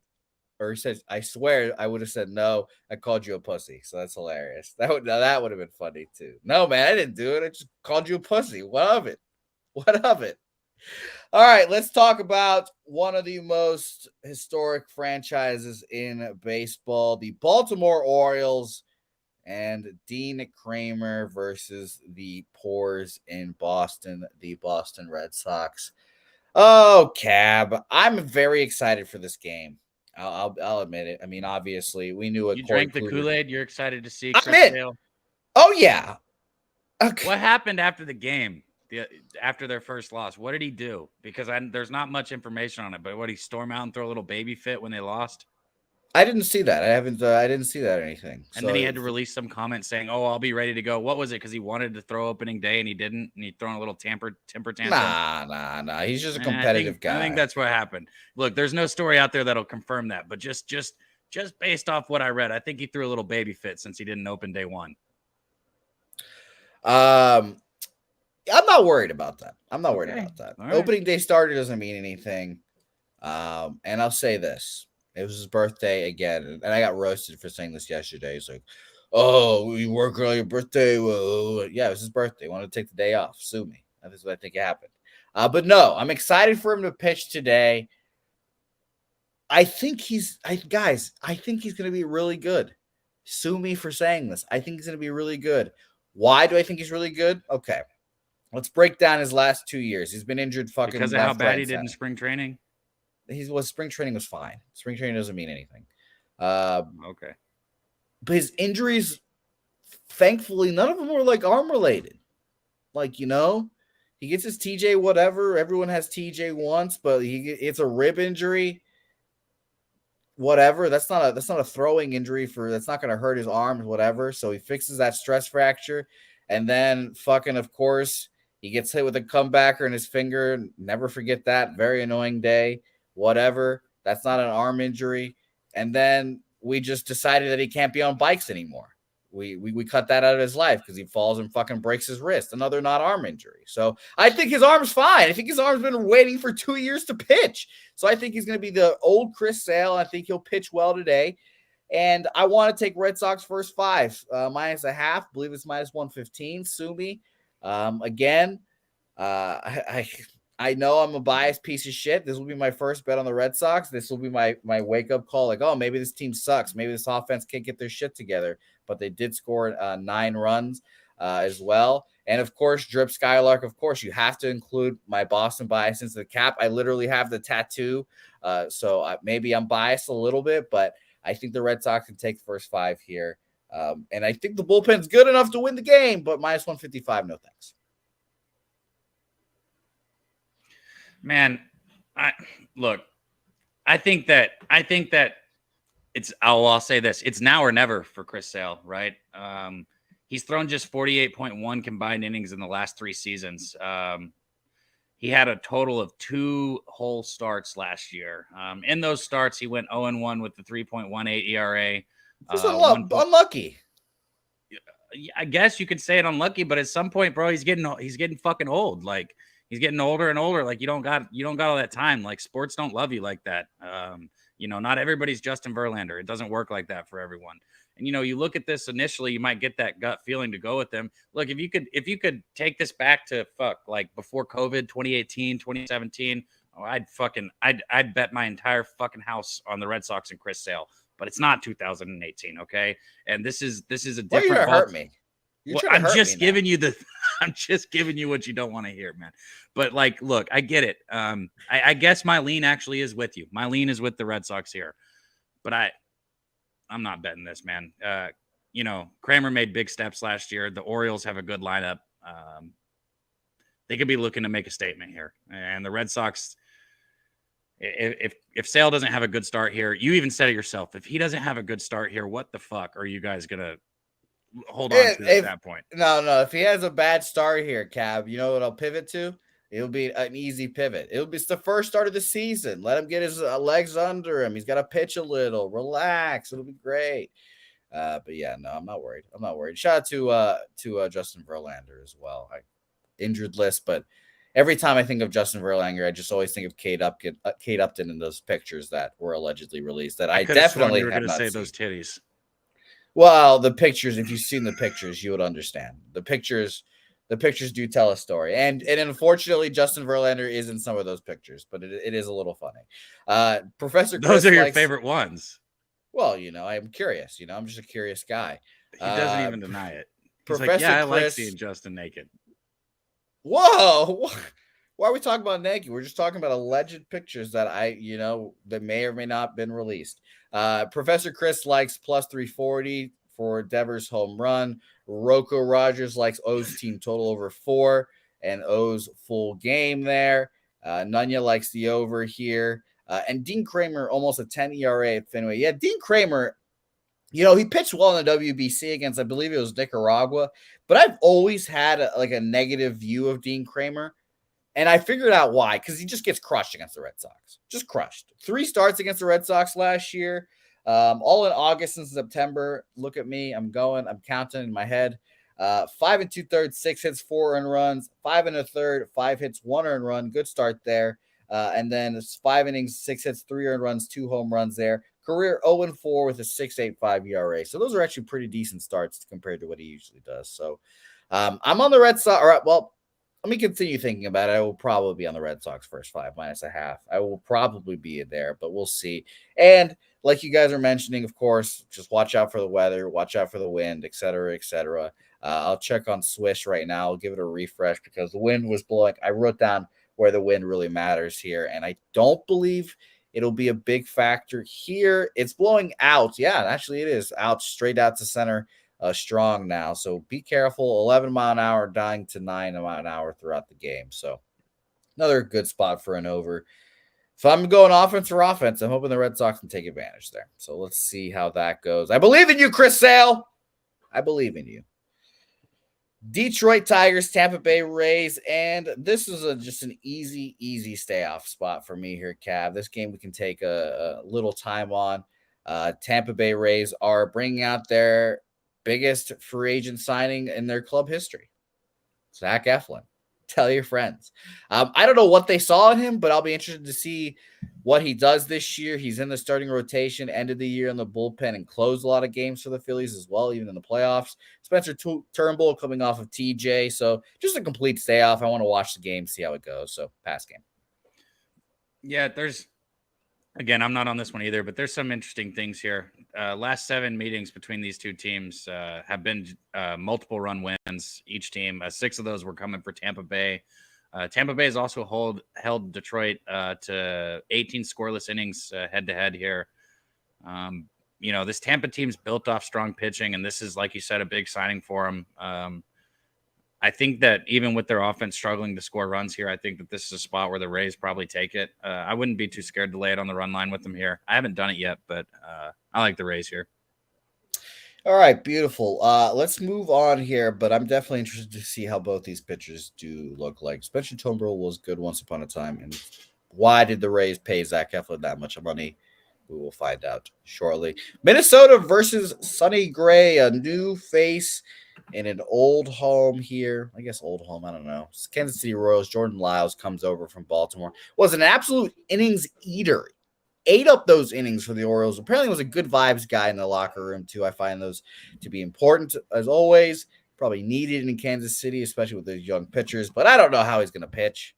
Or he says, I swear I would have said no. I called you a pussy. So that's hilarious. That would have been funny too. No, man, I didn't do it. I just called you a pussy. What of it? All right, let's talk about one of the most historic franchises in baseball, the Baltimore Orioles and Dean Kramer versus the Poors in Boston, the Boston Red Sox. Oh, Cab, I'm very excited for this game. I'll admit it. I mean, obviously, we knew it. You drank the Kool-Aid. You're excited to see Chris Sale. Oh yeah. Okay. What happened after the game? After their first loss, what did he do? Because there's not much information on it. But what, he storm out and throw a little baby fit when they lost? I didn't see that. I didn't see that or anything. And then he had to release some comment saying, "Oh, I'll be ready to go." What was it? Because he wanted to throw opening day and he didn't, and he thrown a little temper tantrum. Nah. He's just a competitive guy. I think that's what happened. Look, there's no story out there that'll confirm that, but just based off what I read, I think he threw a little baby fit since he didn't open day one. I'm not worried about that. Right. Opening day starter doesn't mean anything. And I'll say this. It was his birthday again, and I got roasted for saying this yesterday. He's like, "Oh, you work on your birthday?" Well, yeah, it was his birthday. He wanted to take the day off. Sue me. That's what I think happened. But no, I'm excited for him to pitch today. I think he's going to be really good. Sue me for saying this. I think he's going to be really good. Why do I think he's really good? Okay, let's break down his last 2 years. He's been injured fucking because of how bad he did in spring training. Spring training was fine. Spring training doesn't mean anything. Okay. But his injuries, thankfully, none of them were arm related. He gets his TJ whatever. Everyone has TJ once, but it's a rib injury. Whatever. That's not a throwing injury that's not going to hurt his arms, whatever. So he fixes that stress fracture. And then fucking, of course, he gets hit with a comebacker in his finger. Never forget that. Very annoying day. Whatever. That's not an arm injury. And then we just decided that he can't be on bikes anymore. We cut that out of his life because he falls and fucking breaks his wrist. Another not arm injury. So I think his arm's fine. I think his arm's been waiting for 2 years to pitch. So I think he's going to be the old Chris Sale. I think he'll pitch well today. And I want to take Red Sox first 5, minus a half. I believe it's minus 115. Sue me. Again, I know I'm a biased piece of shit. This will be my first bet on the Red Sox. This will be my wake up call. Like, oh, maybe this team sucks. Maybe this offense can't get their shit together. But they did score 9 runs as well. And of course, Drip Skylark. Of course, you have to include my Boston bias into the cap. I literally have the tattoo, so maybe I'm biased a little bit, but I think the Red Sox can take the first 5 here. And I think the bullpen's good enough to win the game, but minus 155, no thanks. Man, I think that I'll say this. It's now or never for Chris Sale, right? He's thrown just 48.1 combined innings in the last 3 seasons. He had a total of 2 whole starts last year. In those starts, he went 0-1 with the 3.18 ERA. Just unlucky. I guess you could say it unlucky, but at some point, bro, he's getting fucking old. Like, he's getting older and older. Like, you don't got all that time. Like, sports don't love you like that. Not everybody's Justin Verlander. It doesn't work like that for everyone. And, you look at this initially, you might get that gut feeling to go with them. Look, if you could take this back to like before COVID, 2018, 2017, I'd bet my entire fucking house on the Red Sox and Chris Sale, but it's not 2018. Okay. And this is a different. Why are you gonna hurt me? I'm just giving you what you don't want to hear, man. But like, look, I get it. I guess my lean actually is with you. My lean is with the Red Sox here, but I'm not betting this, man. Kramer made big steps last year. The Orioles have a good lineup. They could be looking to make a statement here. And the Red Sox, if Sale doesn't have a good start here, you even said it yourself. If he doesn't have a good start here, what the fuck are you guys gonna hold on to at that point? No. If he has a bad start here, Cab, you know what I'll pivot to? It'll be an easy pivot. It's the first start of the season. Let him get his legs under him. He's got to pitch a little. Relax. It'll be great. But yeah, no, I'm not worried. Shout out to Justin Verlander as well. Injured list, but every time I think of Justin Verlander, I just always think of Kate Upton in those pictures that were allegedly released. That I definitely you were going to say those titties. Well, the pictures. If you've seen the pictures, you would understand. The pictures do tell a story. And unfortunately, Justin Verlander is in some of those pictures, but it is a little funny. Professor Chris those are your favorite ones. Well, I'm curious. I'm just a curious guy. He doesn't even deny it. He's Professor like, yeah, I Chris, like seeing Justin naked. Whoa. Why are we talking about naked? We're just talking about alleged pictures that that may or may not have been released. Professor Chris likes plus 340 for Devers home run. Rocco Rogers likes O's team total over 4 and O's full game there. Nunya likes the over here. And Dean Kramer, almost a 10 ERA at Fenway. Yeah, Dean Kramer, he pitched well in the WBC against, I believe it was Nicaragua. But I've always had a negative view of Dean Kramer. And I figured out why, because he just gets crushed against the Red Sox. Just crushed. 3 starts against the Red Sox last year. All in August and September. Look at me. I'm counting in my head. 5 2/3, 6 hits, 4 earned runs. 5 1/3, 5 hits, 1 earned run. Good start there. And then it's 5 innings, 6 hits, 3 earned runs, 2 home runs there. Career 0-4 with a 6.85 ERA. So those are actually pretty decent starts compared to what he usually does. So I'm on the Red Sox. All right, well, let me continue thinking about it. I will probably be on the Red Sox first 5 minus a half. I will probably be there, but we'll see. And like you guys are mentioning, of course, just watch out for the weather, watch out for the wind, et cetera, et cetera. I'll check on Swish right now. I'll give it a refresh because the wind was blowing. I wrote down where the wind really matters here, and I don't believe it'll be a big factor here. It's blowing out. Yeah, actually it is out, straight out to center. Strong now, so be careful. 11 mile an hour dying to 9 mile an hour throughout the game. So another good spot for an over. If I'm going offense or offense, I'm hoping the Red Sox can take advantage there. So let's see how that goes. I believe in you, Chris Sale. I believe in you. Detroit Tigers, Tampa Bay Rays, and this is just an easy stay off spot for me here, Cav. This game we can take a little time on. Tampa Bay Rays are bringing out their biggest free agent signing in their club history, Zach Eflin. Tell your friends. I don't know what they saw in him, but I'll be interested to see what he does this year. He's in the starting rotation, ended the year in the bullpen, and closed a lot of games for the Phillies as well, even in the playoffs. Spencer Turnbull coming off of TJ. So just a complete stay off. I want to watch the game, see how it goes. So pass game. Yeah, again, I'm not on this one either, but there's some interesting things here. Last 7 meetings between these two teams have been multiple run wins. Each team, 6 of those were coming for Tampa Bay. Tampa Bay has also held Detroit to 18 scoreless innings head-to-head here. This Tampa team's built off strong pitching, and this is, like you said, a big signing for them. I think that even with their offense struggling to score runs here, I think that this is a spot where the Rays probably take it. I wouldn't be too scared to lay it on the run line with them here. I haven't done it yet, but I like the Rays here. All right, beautiful. Let's move on here, but I'm definitely interested to see how both these pitchers do look like. Spencer Turnbull was good once upon a time, and why did the Rays pay Zach Eflin that much money? We will find out shortly. Minnesota versus Sonny Gray, a new face in an old home here. I guess old home, I don't know. It's Kansas City Royals. Jordan Lyles comes over from Baltimore. Was an absolute innings eater. Ate up those innings for the Orioles. Apparently was a good vibes guy in the locker room, too. I find those to be important, as always. Probably needed in Kansas City, especially with those young pitchers. But I don't know how he's going to pitch.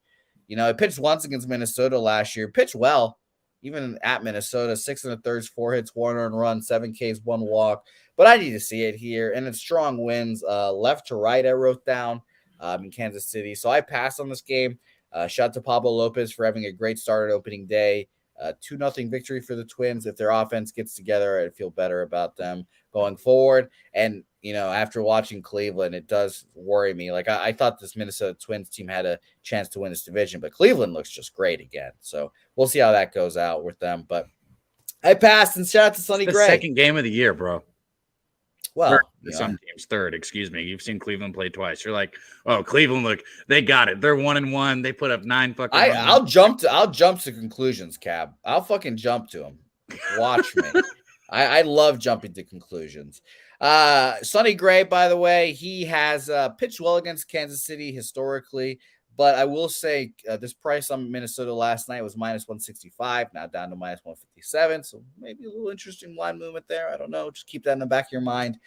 He pitched once against Minnesota last year. Pitched well, even at Minnesota. 6 1/3, 4 hits, 1 earned run, 7 Ks, 1 walk. But I need to see it here. And it's strong wins left to right, I wrote down in Kansas City. So I passed on this game. Shout out to Pablo Lopez for having a great start at opening day. 2-0 victory for the Twins. If their offense gets together, I'd feel better about them going forward. And, after watching Cleveland, it does worry me. Like, I thought this Minnesota Twins team had a chance to win this division, but Cleveland looks just great again. So we'll see how that goes out with them. But I passed, and shout out to Sonny Gray. Second game of the year, bro. Well, some teams third. Excuse me. You've seen Cleveland play twice. You're like, oh, Cleveland, look, they got it. They're 1-1. They put up 9 fucking. I'll jump to conclusions, Cab. I'll fucking jump to them. Watch me. I love jumping to conclusions. Sonny Gray, by the way, he has pitched well against Kansas City historically. But I will say this price on Minnesota last night was -165, now down to -157. So maybe a little interesting line movement there. I don't know. Just keep that in the back of your mind.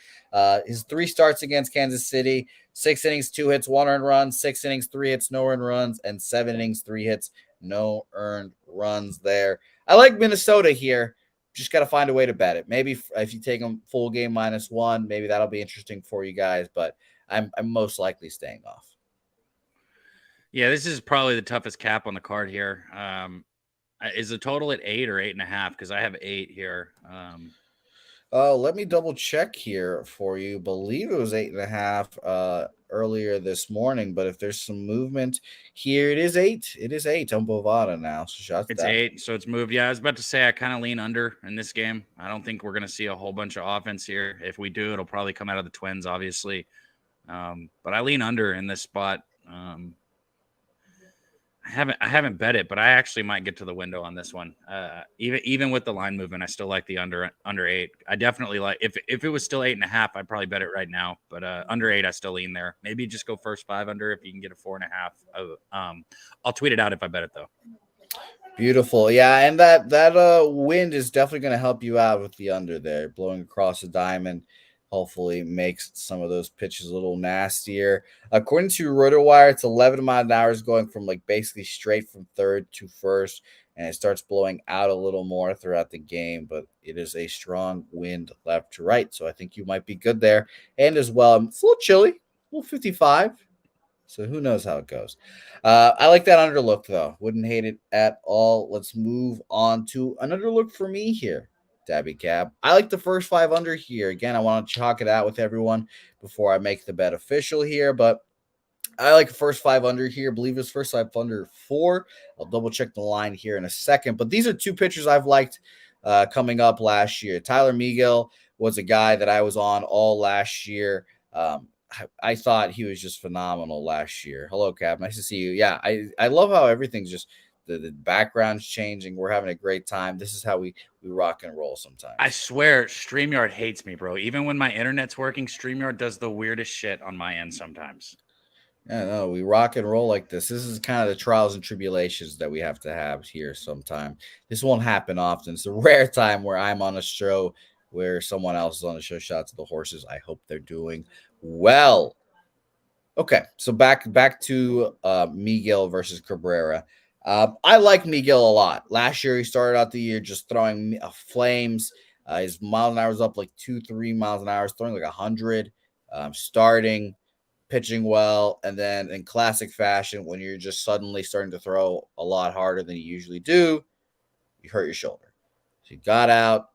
His 3 starts against Kansas City, 6 innings, 2 hits, 1 earned run, 6 innings, 3 hits, no earned runs, and 7 innings, 3 hits, no earned runs there. I like Minnesota here. Just got to find a way to bet it. Maybe if you take them full game -1, maybe that'll be interesting for you guys. But I'm most likely staying off. Yeah, this is probably the toughest cap on the card here. Is the total at 8 or 8.5? Because I have 8 here. Let me double check here for you. Believe it was 8.5 earlier this morning, but if there's some movement here, it is 8. It is 8 on Bovada now. So it's 8, so it's moved. Yeah, I was about to say I kind of lean under in this game. I don't think we're going to see a whole bunch of offense here. If we do, it'll probably come out of the Twins, obviously. But I lean under in this spot. I haven't bet it, but I actually might get to the window on this one. Even with the line movement, I still like the under 8. I definitely like if it was still 8.5, I'd probably bet it right now. But under 8, I still lean there. Maybe just go first 5 under if you can get a 4.5. I'll tweet it out if I bet it though. Beautiful, yeah, and that wind is definitely going to help you out with the under there, blowing across the diamond. Hopefully makes some of those pitches a little nastier. According to RotoWire, it's 11 mile an hour going from basically straight from third to first, and it starts blowing out a little more throughout the game, but it is a strong wind left to right, so I think you might be good there. And as well, it's a little chilly, a little 55, so who knows how it goes. I like that underlook, though. Wouldn't hate it at all. Let's move on to another look for me here. Dabby Cab. I like the first 5 under here. Again, I want to chalk it out with everyone before I make the bet official here, but I like the first 5 under here. I believe it's first 5 under 4. I'll double check the line here in a second, but these are 2 pitchers I've liked coming up last year. Tyler Miguel was a guy that I was on all last year. I thought he was just phenomenal last year. Hello, Cab. Nice to see you. Yeah, I love how everything's just the background's changing. We're having a great time. This is how we rock and roll sometimes. I swear, StreamYard hates me, bro. Even when my internet's working, StreamYard does the weirdest shit on my end sometimes. Yeah, no, we rock and roll like this. This is kind of the trials and tribulations that we have to have here sometime. This won't happen often. It's a rare time where I'm on a show where someone else is on the show. Shout out to the horses. I hope they're doing well. Okay, so back to Miguel versus Cabrera. I like Miguel a lot. Last year, he started out the year just throwing flames. His miles an hour was up like 2-3 miles an hour, throwing like 100, starting, pitching well, and then in classic fashion, when you're just suddenly starting to throw a lot harder than you usually do, you hurt your shoulder. So he got out,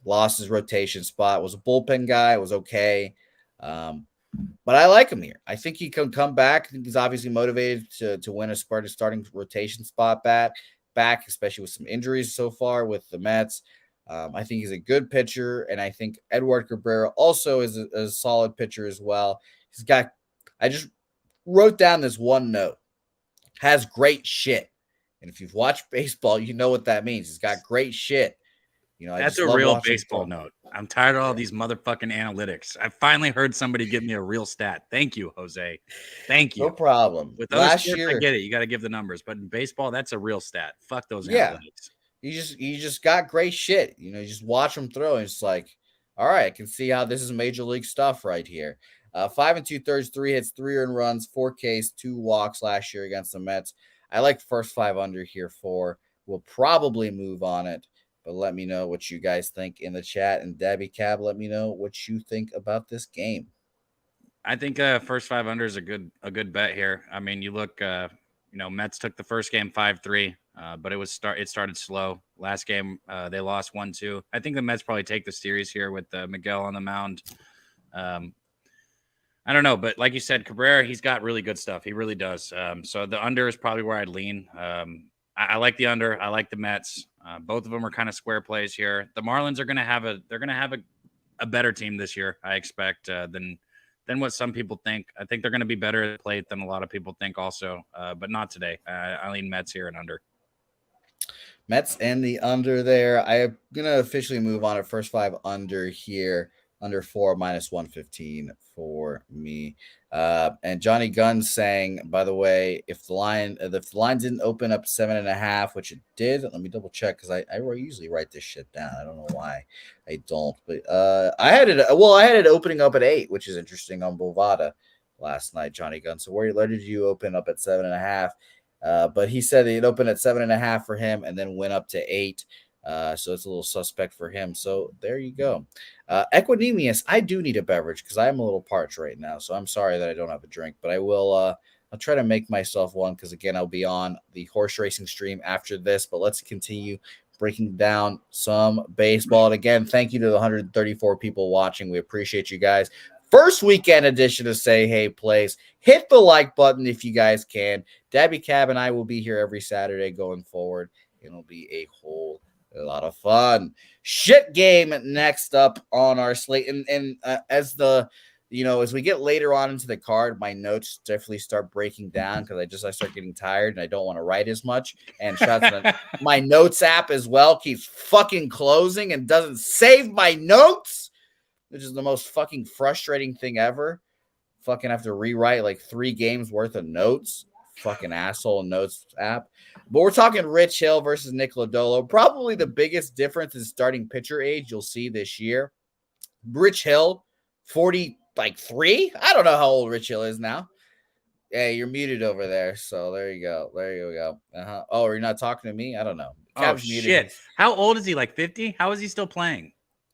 lost his rotation spot, was a bullpen guy, was okay. But I like him here. I think he can come back. I think he's obviously motivated to win a starting rotation spot back, especially with some injuries so far with the Mets. I think he's a good pitcher, and I think Edward Cabrera also is a solid pitcher as well. He's got. I just wrote down this one note. Has great shit, and if you've watched baseball, you know what that means. He's got great shit. That's a real baseball note. I'm tired of all these motherfucking analytics. I finally heard somebody give me a real stat. Thank you, Jose. Thank you. No problem. With other sports, I get it. You got to give the numbers, but in baseball, that's a real stat. Fuck those analytics. You just got great shit. You just watch him throw, and it's like, all right, I can see how this is major league stuff right here. 5 2/3, 3 hits, 3 earned runs, 4 Ks, 2 walks last year against the Mets. I like first 5 under here for. We'll probably move on it. But let me know what you guys think in the chat. And Debbie Cab, let me know what you think about this game. I think first 5 under is a good bet here. I mean, you look, Mets took the first game 5-3, but it started slow. Last game they lost 1-2. I think the Mets probably take the series here with Miguel on the mound. I don't know, but like you said, Cabrera, he's got really good stuff. He really does. So the under is probably where I'd lean. I like the under. I like the Mets. Both of them are kind of square plays here. The Marlins are going to have a better team this year, I expect, than what some people think. I think they're going to be better at the plate than a lot of people think also, but not today. I lean Mets here and under. Mets and the under there. I'm going to officially move on at first 5 under here. Under 4 minus 115 for me. And Johnny Gunn saying, by the way, if the line didn't open up 7.5, which it did, let me double check because I usually write this shit down. I don't know why I don't, but I had it opening up at 8, which is interesting on Bovada last night, Johnny Gunn. So where did you open up at 7.5? But he said it opened at 7.5 for him and then went up to 8. So it's a little suspect for him. So there you go. Equanimous, I do need a beverage because I'm a little parched right now. So I'm sorry that I don't have a drink, but I will. I'll try to make myself one because again, I'll be on the horse racing stream after this. But let's continue breaking down some baseball. And again, thank you to the 134 people watching. We appreciate you guys. First weekend edition of Say Hey Plays. Hit the like button if you guys can. Debbie Cab and I will be here every Saturday going forward. It'll be a lot of fun. Shit game next up on our slate. And as we get later on into the card, my notes definitely start breaking down because I start getting tired and I don't want to write as much. And my notes app as well keeps fucking closing and doesn't save my notes, which is the most fucking frustrating thing ever. Fucking have to rewrite like 3 games worth of notes. Fucking asshole notes app. But we're talking Rich Hill versus Nick Lodolo. Probably the biggest difference in starting pitcher age you'll see this year. Rich Hill, 43. I don't know how old Rich Hill is now. Hey, you're muted over there. So there you go. There you go. Oh, are you not talking to me? I don't know. Cap's muted. Shit. How old is he? Like 50? How is he still playing?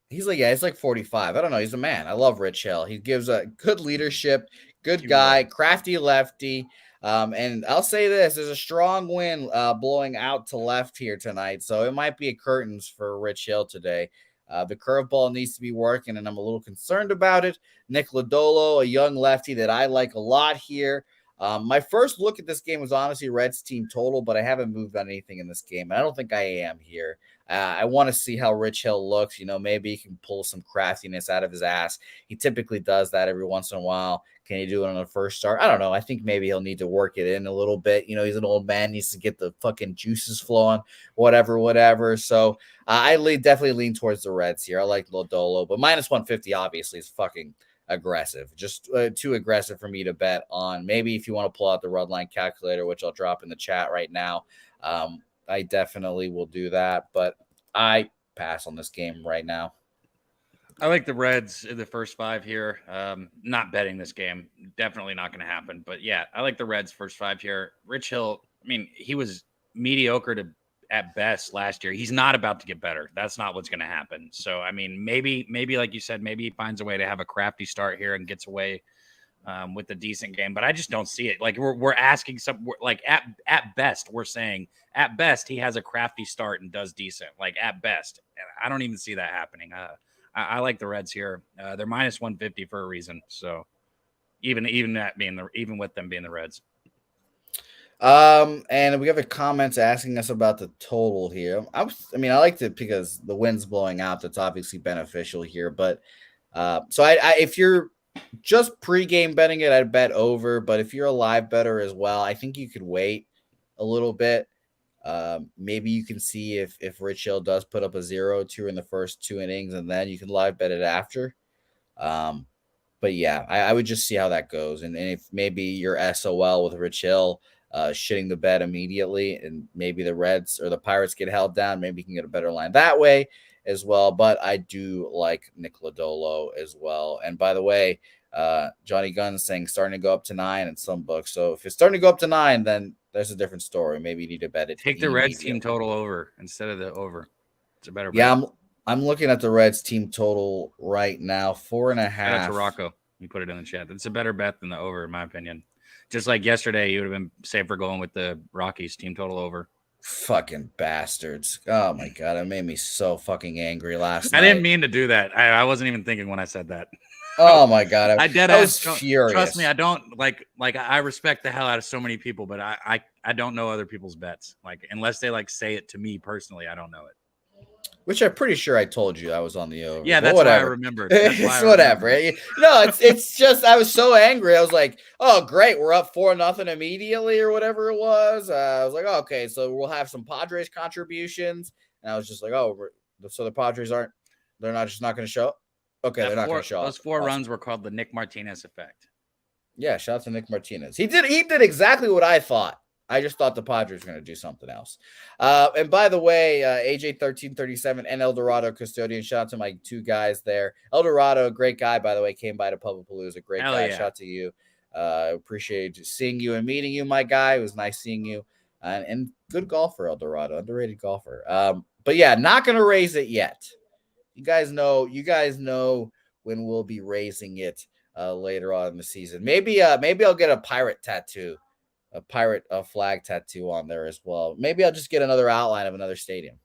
He's like 45. I don't know. He's a man. I love Rich Hill. He gives a good leadership, good guy, crafty lefty. And I'll say this, there's a strong wind blowing out to left here tonight. So it might be a curtains for Rich Hill today. The curveball needs to be working, and I'm a little concerned about it. Nick Lodolo, a young lefty that I like a lot here. My first look at this game was honestly Reds team total, but I haven't moved on anything in this game. And I don't think I am here. I want to see how Rich Hill looks. Maybe he can pull some craftiness out of his ass. He typically does that every once in a while. Can he do it on the first start? I don't know. I think maybe he'll need to work it in a little bit. He's an old man, needs to get the fucking juices flowing, whatever. So I definitely lean towards the Reds here. I like Lodolo, but minus 150 obviously is fucking aggressive, just too aggressive for me to bet on. Maybe if you want to pull out the run line calculator, which I'll drop in the chat right now, I definitely will do that, but I pass on this game right now. I like the Reds in the first 5 here. Not betting this game. Definitely not going to happen. But yeah, I like the Reds first 5 here. Rich Hill, I mean, he was mediocre at best last year. He's not about to get better. That's not what's going to happen. So, I mean, maybe like you said, maybe he finds a way to have a crafty start here and gets away with a decent game. But I just don't see it. Like we're asking like at best, we're saying at best he has a crafty start and does decent. Like at best, I don't even see that happening. I like the Reds here. They're minus 150 for a reason. So even with them being the Reds. And we have a comment asking us about the total here. I liked it because the wind's blowing out. That's obviously beneficial here. But so if you're just pregame betting it, I'd bet over. But if you're a live better as well, I think you could wait a little bit. Maybe you can see if Rich Hill does put up a 0-2 in the first 2 innings, and then you can live bet it after. But yeah, I would just see how that goes. And if maybe you're SOL with Rich Hill, shitting the bet immediately, and maybe the Reds or the Pirates get held down, maybe you can get a better line that way as well. But I do like Nick Lodolo as well. And by the way, Johnny Gunn's saying starting to go up to 9 in some books. So if it's starting to go up to 9, then there's a different story. Maybe you need to bet it. Take the Reds team total over instead of the over. It's a better bet. Yeah, I'm looking at the Reds team total right now, 4.5. Shout out to Rocco. You put it in the chat. It's a better bet than the over, in my opinion. Just like yesterday, you would have been safer going with the Rockies team total over. Fucking bastards. Oh, my God. It made me so fucking angry last night. I didn't mean to do that. I wasn't even thinking when I said that. Oh, my God. I was furious. Trust me, I don't like I respect the hell out of so many people, but I don't know other people's bets. Like, unless they like say it to me personally, I don't know it. Which I'm pretty sure I told you I was on the over. Yeah, that's why I remembered. It's whatever. No, it's just I was so angry. I was like, oh, great. We're up 4-0 immediately or whatever it was. I was like, oh, okay, so we'll have some Padres contributions. And I was just like, oh, so the Padres they're not going to show up? Okay, they're not going to show up. Those 4 runs were called the Nick Martinez effect. Yeah, shout out to Nick Martinez. He did exactly what I thought. I just thought the Padres were going to do something else. And by the way, AJ1337 and Eldorado Custodian, shout out to my 2 guys there. Eldorado, great guy, by the way, came by to Publipalooza. Great guy. Yeah. Shout out to you. Appreciate seeing you and meeting you, my guy. It was nice seeing you. And good golfer, Eldorado, underrated golfer. But yeah, not going to raise it yet. You guys know when we'll be raising it later on in the season. Maybe I'll get a pirate tattoo. A pirate flag tattoo on there as well. Maybe I'll just get another outline of another stadium.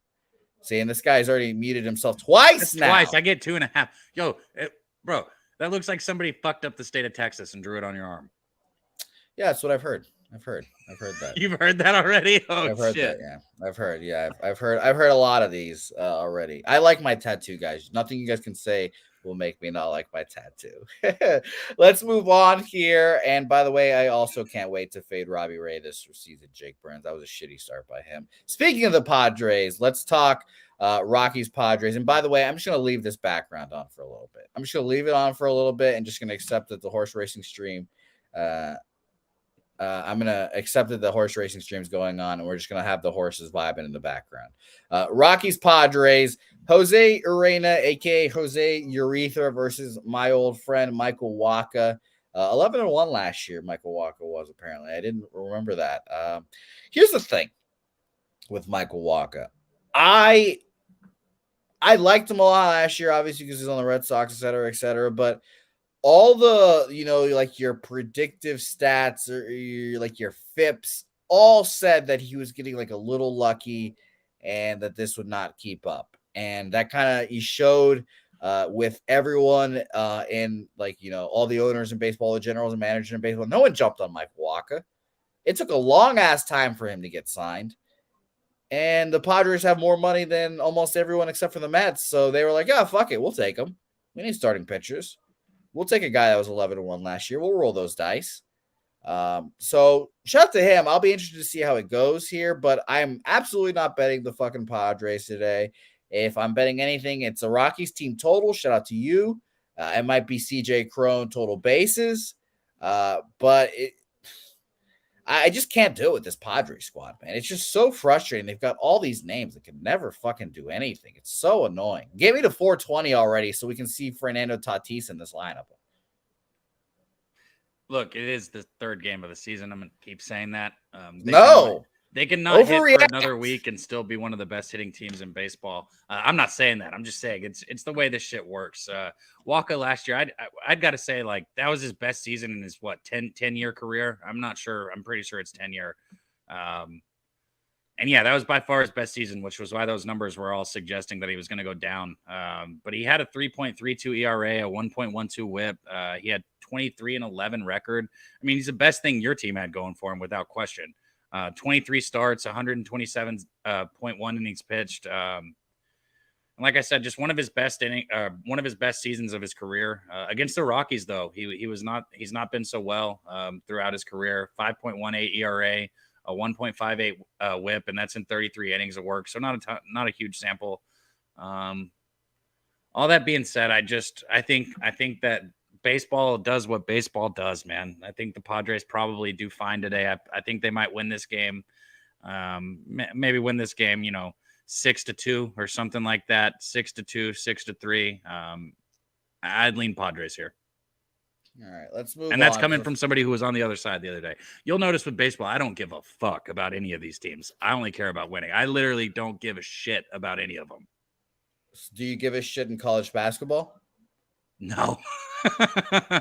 See, and this guy's already muted himself twice now. Twice. I get 2.5. Yo, bro, that looks like somebody fucked up the state of Texas and drew it on your arm. Yeah, that's what I've heard. I've heard that. You've heard that already? Oh, I've heard shit. That, yeah. I've heard a lot of these already. I like my tattoo, guys. Nothing you guys can say will make me not like my tattoo. Let's move on here. And by the way, I also can't wait to fade Robbie Ray this season. Jake Burns. That was a shitty start by him. Speaking of the Padres, let's talk Rockies Padres. And by the way, I'm just going to leave this background on for a little bit. I'm just going to leave it on for a little bit and just going to accept that the horse racing stream I'm going to accept that the horse racing stream is going on, and we're just going to have the horses vibing in the background. Rockies Padres, Jose Urena, a.k.a. Jose Urethra versus my old friend Michael Wacha. 11-1 last year, Michael Wacha was apparently. I didn't remember that. Here's the thing with Michael Wacha. I liked him a lot last year, obviously, because he's on the Red Sox, et cetera, but all the, like your predictive stats or your FIPS all said that he was getting like a little lucky and that this would not keep up. And that kind of he showed with everyone in all the owners in baseball, the generals and managers in baseball. No one jumped on Mike Wacha. It took a long ass time for him to get signed. And the Padres have more money than almost everyone except for the Mets. So they were like, oh, fuck it. We'll take him. We need starting pitchers. We'll take a guy that was 11-1 last year. We'll roll those dice. So shout out to him. I'll be interested to see how it goes here, but I'm absolutely not betting the fucking Padres today. If I'm betting anything, it's a Rockies team total. Shout out to you. It might be CJ Cron total bases, but I just can't do it with this Padres squad, man. It's just so frustrating. They've got all these names that can never fucking do anything. It's so annoying. Get me to 420 already so we can see Fernando Tatis in this lineup. Look, it is the third game of the season. I'm going to keep saying that. They can not hit for another week and still be one of the best hitting teams in baseball. I'm not saying that. I'm just saying it's the way this shit works. Walker last year, I'd got to say, like, that was his best season in his, 10-year career? I'm not sure. I'm pretty sure it's 10-year. And yeah, that was by far his best season, which was why those numbers were all suggesting that he was going to go down. But he had a 3.32 ERA, a 1.12 whip. He had 23-11 record. I mean, he's the best thing your team had going for him without question. 23 starts, 127.1 innings pitched. And like I said, just one of his best seasons of his career. Against the Rockies, though, he's not been so well throughout his career. 5.18 ERA, a 1.58 whip, and that's in 33 innings of work. So not a huge sample. All that being said, I think that baseball does what baseball does, man. I think the Padres probably do fine today. I think they might win this game. Maybe win this game, 6-2 or something like that. 6-2, 6-3. I'd lean Padres here. All right, let's move on. And that's coming from somebody who was on the other side the other day. You'll notice with baseball, I don't give a fuck about any of these teams. I only care about winning. I literally don't give a shit about any of them. Do you give a shit in college basketball? No.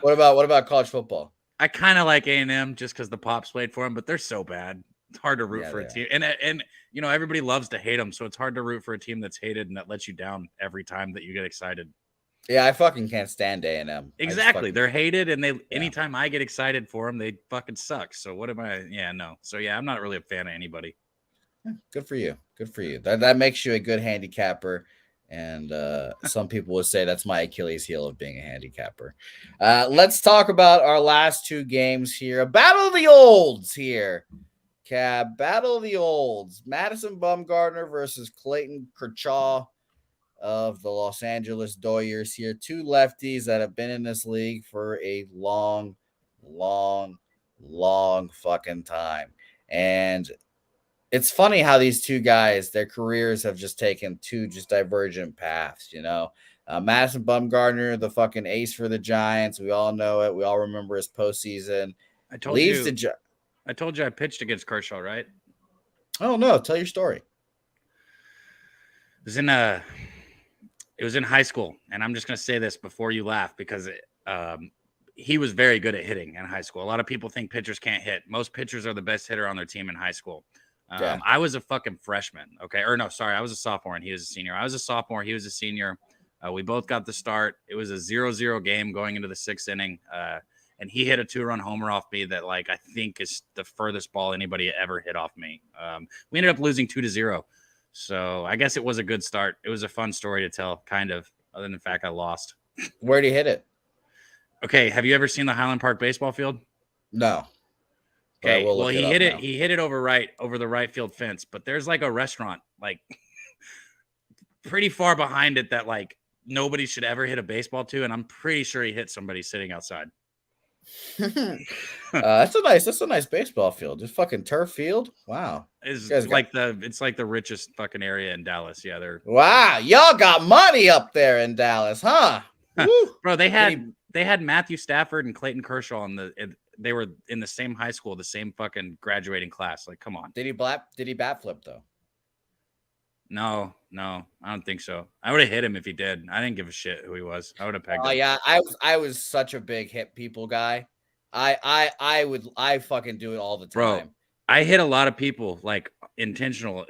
What about college football? I kind of like A&M just because the Pops played for them, but they're so bad. It's hard to root for a team. And everybody loves to hate them, so it's hard to root for a team that's hated and that lets you down every time that you get excited. Yeah, I fucking can't stand A&M. Exactly. They're hated, and anytime I get excited for them, they fucking suck. So what am I? Yeah, no. So yeah, I'm not really a fan of anybody. Good for you. Good for you. That makes you a good handicapper. And some people would say that's my Achilles heel of being a handicapper. Let's talk about our last two games here. A battle of the olds here. Cab, battle of the olds. Madison Bumgarner versus Clayton Kershaw of the Los Angeles Dodgers here. Two lefties that have been in this league for a long fucking time. And it's funny how these two guys, their careers have just taken two just divergent paths, Madison Bumgarner, the fucking ace for the Giants. We all know it. We all remember his postseason. I told you I pitched against Kershaw, right? Oh, no. Tell your story. It was in high school, and I'm just going to say this before you laugh because he was very good at hitting in high school. A lot of people think pitchers can't hit. Most pitchers are the best hitter on their team in high school. I was a fucking freshman. Okay. Or no, sorry. I was a sophomore and he was a senior. I was a sophomore. He was a senior. We both got the start. It was a 0-0 game going into the sixth inning. And he hit a 2-run homer off me that I think is the furthest ball anybody ever hit off me. We ended up losing 2-0. So I guess it was a good start. It was a fun story to tell, kind of, other than the fact I lost. Where'd he hit it? Okay. Have you ever seen the Highland Park baseball field? No. Okay, well, he hit it. He hit it over the right field fence, but there's a restaurant pretty far behind it that nobody should ever hit a baseball to, and I'm pretty sure he hit somebody sitting outside. That's a nice baseball field. Just fucking turf field. Wow, it's like the richest fucking area in Dallas. Yeah, wow, y'all got money up there in Dallas, huh? Bro, they had Matthew Stafford and Clayton Kershaw they were in the same high school, the same fucking graduating class. Come on. Did he bat flip though? No, I don't think so. I would have hit him if he did. I didn't give a shit who he was. I would have pegged him. Oh yeah, I was such a big hit people guy. I fucking do it all the time. Bro, I hit a lot of people intentional,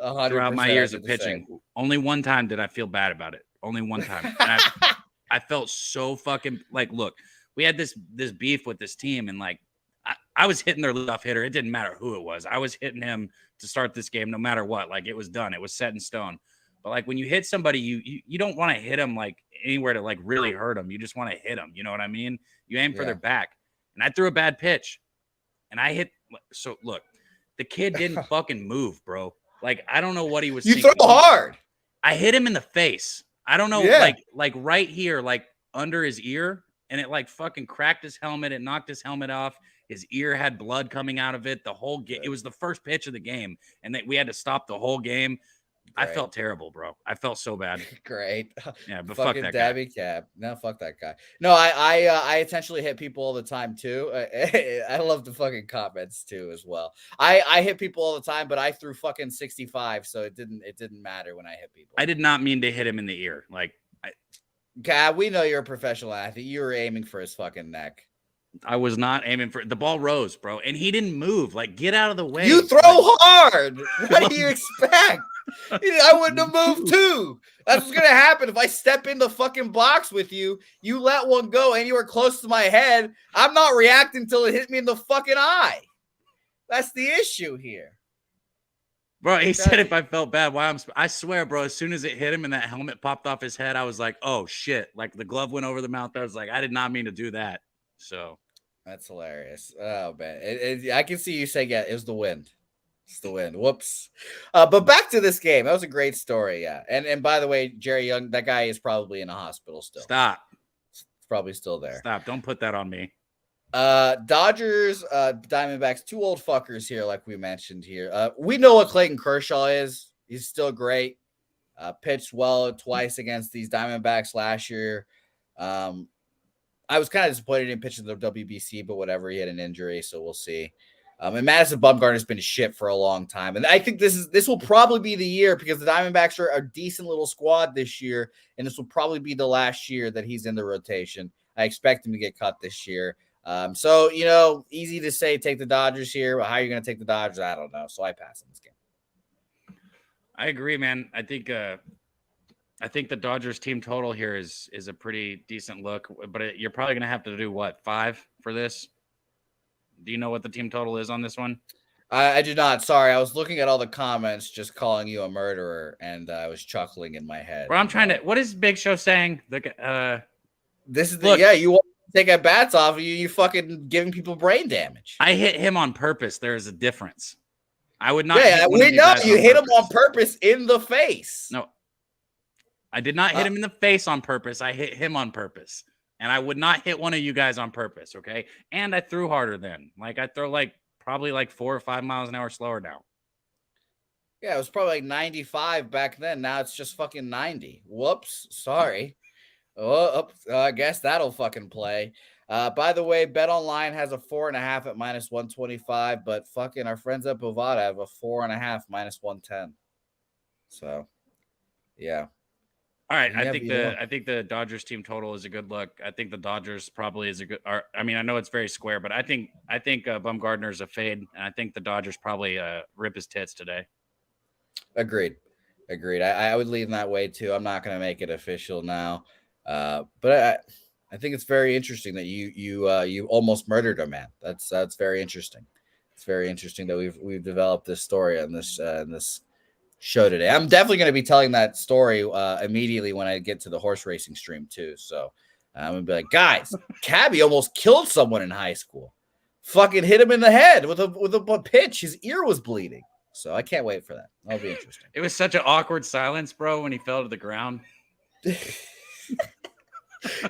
throughout my years of pitching. Only one time did I feel bad about it. Only one time. And I felt so fucking look. We had this beef with this team, and I was hitting their leadoff hitter. It didn't matter who it was. I was hitting him to start this game no matter what. It was done. It was set in stone. But when you hit somebody, you don't want to hit them anywhere to really hurt them. You just want to hit them. You know what I mean? You aim for their back. And I threw a bad pitch, and I hit. So look, the kid didn't fucking move, bro. I don't know what he was. You throw hard. I hit him in the face. I don't know, right here, under his ear, and it like fucking cracked his helmet. It knocked his helmet off. His ear had blood coming out of it. The whole game. It was the first pitch of the game, and we had to stop the whole game. Great. I felt terrible, bro. I felt so bad. Great. Yeah, but fucking fuck that Dabby guy. Cab. No, fuck that guy. No, I intentionally hit people all the time too. I love the fucking comments too as well. I hit people all the time, but I threw fucking 65, so it didn't matter when I hit people. I did not mean to hit him in the ear. Like, God, we know you're a professional athlete. You were aiming for his fucking neck. I was not aiming for the ball rose, bro, and he didn't move. Like, get out of the way. You throw hard. What do you expect? I wouldn't have moved too. That's what's gonna happen if I step in the fucking box with you. You let one go and you were close to my head. I'm not reacting until it hit me in the fucking eye. That's the issue here. Bro, he said if I felt bad, I swear, bro, as soon as it hit him and that helmet popped off his head, I was like, oh shit. Like the glove went over the mouth. I was like, I did not mean to do that. So that's hilarious. Oh man. I can see you saying, yeah, it was the wind. It's the wind. Whoops. But back to this game. That was a great story. Yeah. And by the way, Jerry Young, that guy is probably in a hospital still. Stop. It's probably still there. Stop. Don't put that on me. Dodgers, Diamondbacks, two old fuckers here, like we mentioned here. We know what Clayton Kershaw is. He's still great. Pitched well twice against these Diamondbacks last year. I was kind of disappointed in pitching the WBC, but whatever. He had an injury, so we'll see. And Madison Bumgarner's been shit for a long time. And I think this will probably be the year because the Diamondbacks are a decent little squad this year, and this will probably be the last year that he's in the rotation. I expect him to get cut this year. So, easy to say take the Dodgers here, but how are you going to take the Dodgers? I don't know. So I pass on this game. I agree, man. I think the Dodgers team total here is a pretty decent look, but you're probably going to have to do what, 5 for this? Do you know what the team total is on this one? I do not. Sorry. I was looking at all the comments, just calling you a murderer, and I was chuckling in my head. Well, I'm trying to, what is Big Show saying? This is you want to take at bats off of you. You fucking giving people brain damage. I hit him on purpose. There is a difference. I would not. Yeah, we know you hit him on purpose in the face. No, I did not hit him in the face on purpose. I hit him on purpose. And I would not hit one of you guys on purpose, okay? And I threw harder then. Like, I throw probably 4 or 5 miles an hour slower now. Yeah, it was probably like 95 back then. Now it's just fucking 90. Whoops. Sorry. I guess that'll fucking play. By the way, BetOnline has a 4.5 at -125, but fucking our friends at Bovada have a 4.5 -110. So, yeah. All right, I think the Dodgers team total is a good look. I think the Dodgers probably is a good. I mean, I know it's very square, but I think Bumgarner's a fade, and I think the Dodgers probably rip his tits today. Agreed. I would lean that way too. I'm not going to make it official now, but I think it's very interesting that you almost murdered a man. That's very interesting. It's very interesting that we've developed this story on this show today. I'm definitely going to be telling that story immediately when I get to the horse racing stream too. So I'm going to be like, guys, Cabby almost killed someone in high school. Fucking hit him in the head with a pitch. His ear was bleeding. So I can't wait for that. That'll be interesting. It was such an awkward silence, bro, when he fell to the ground.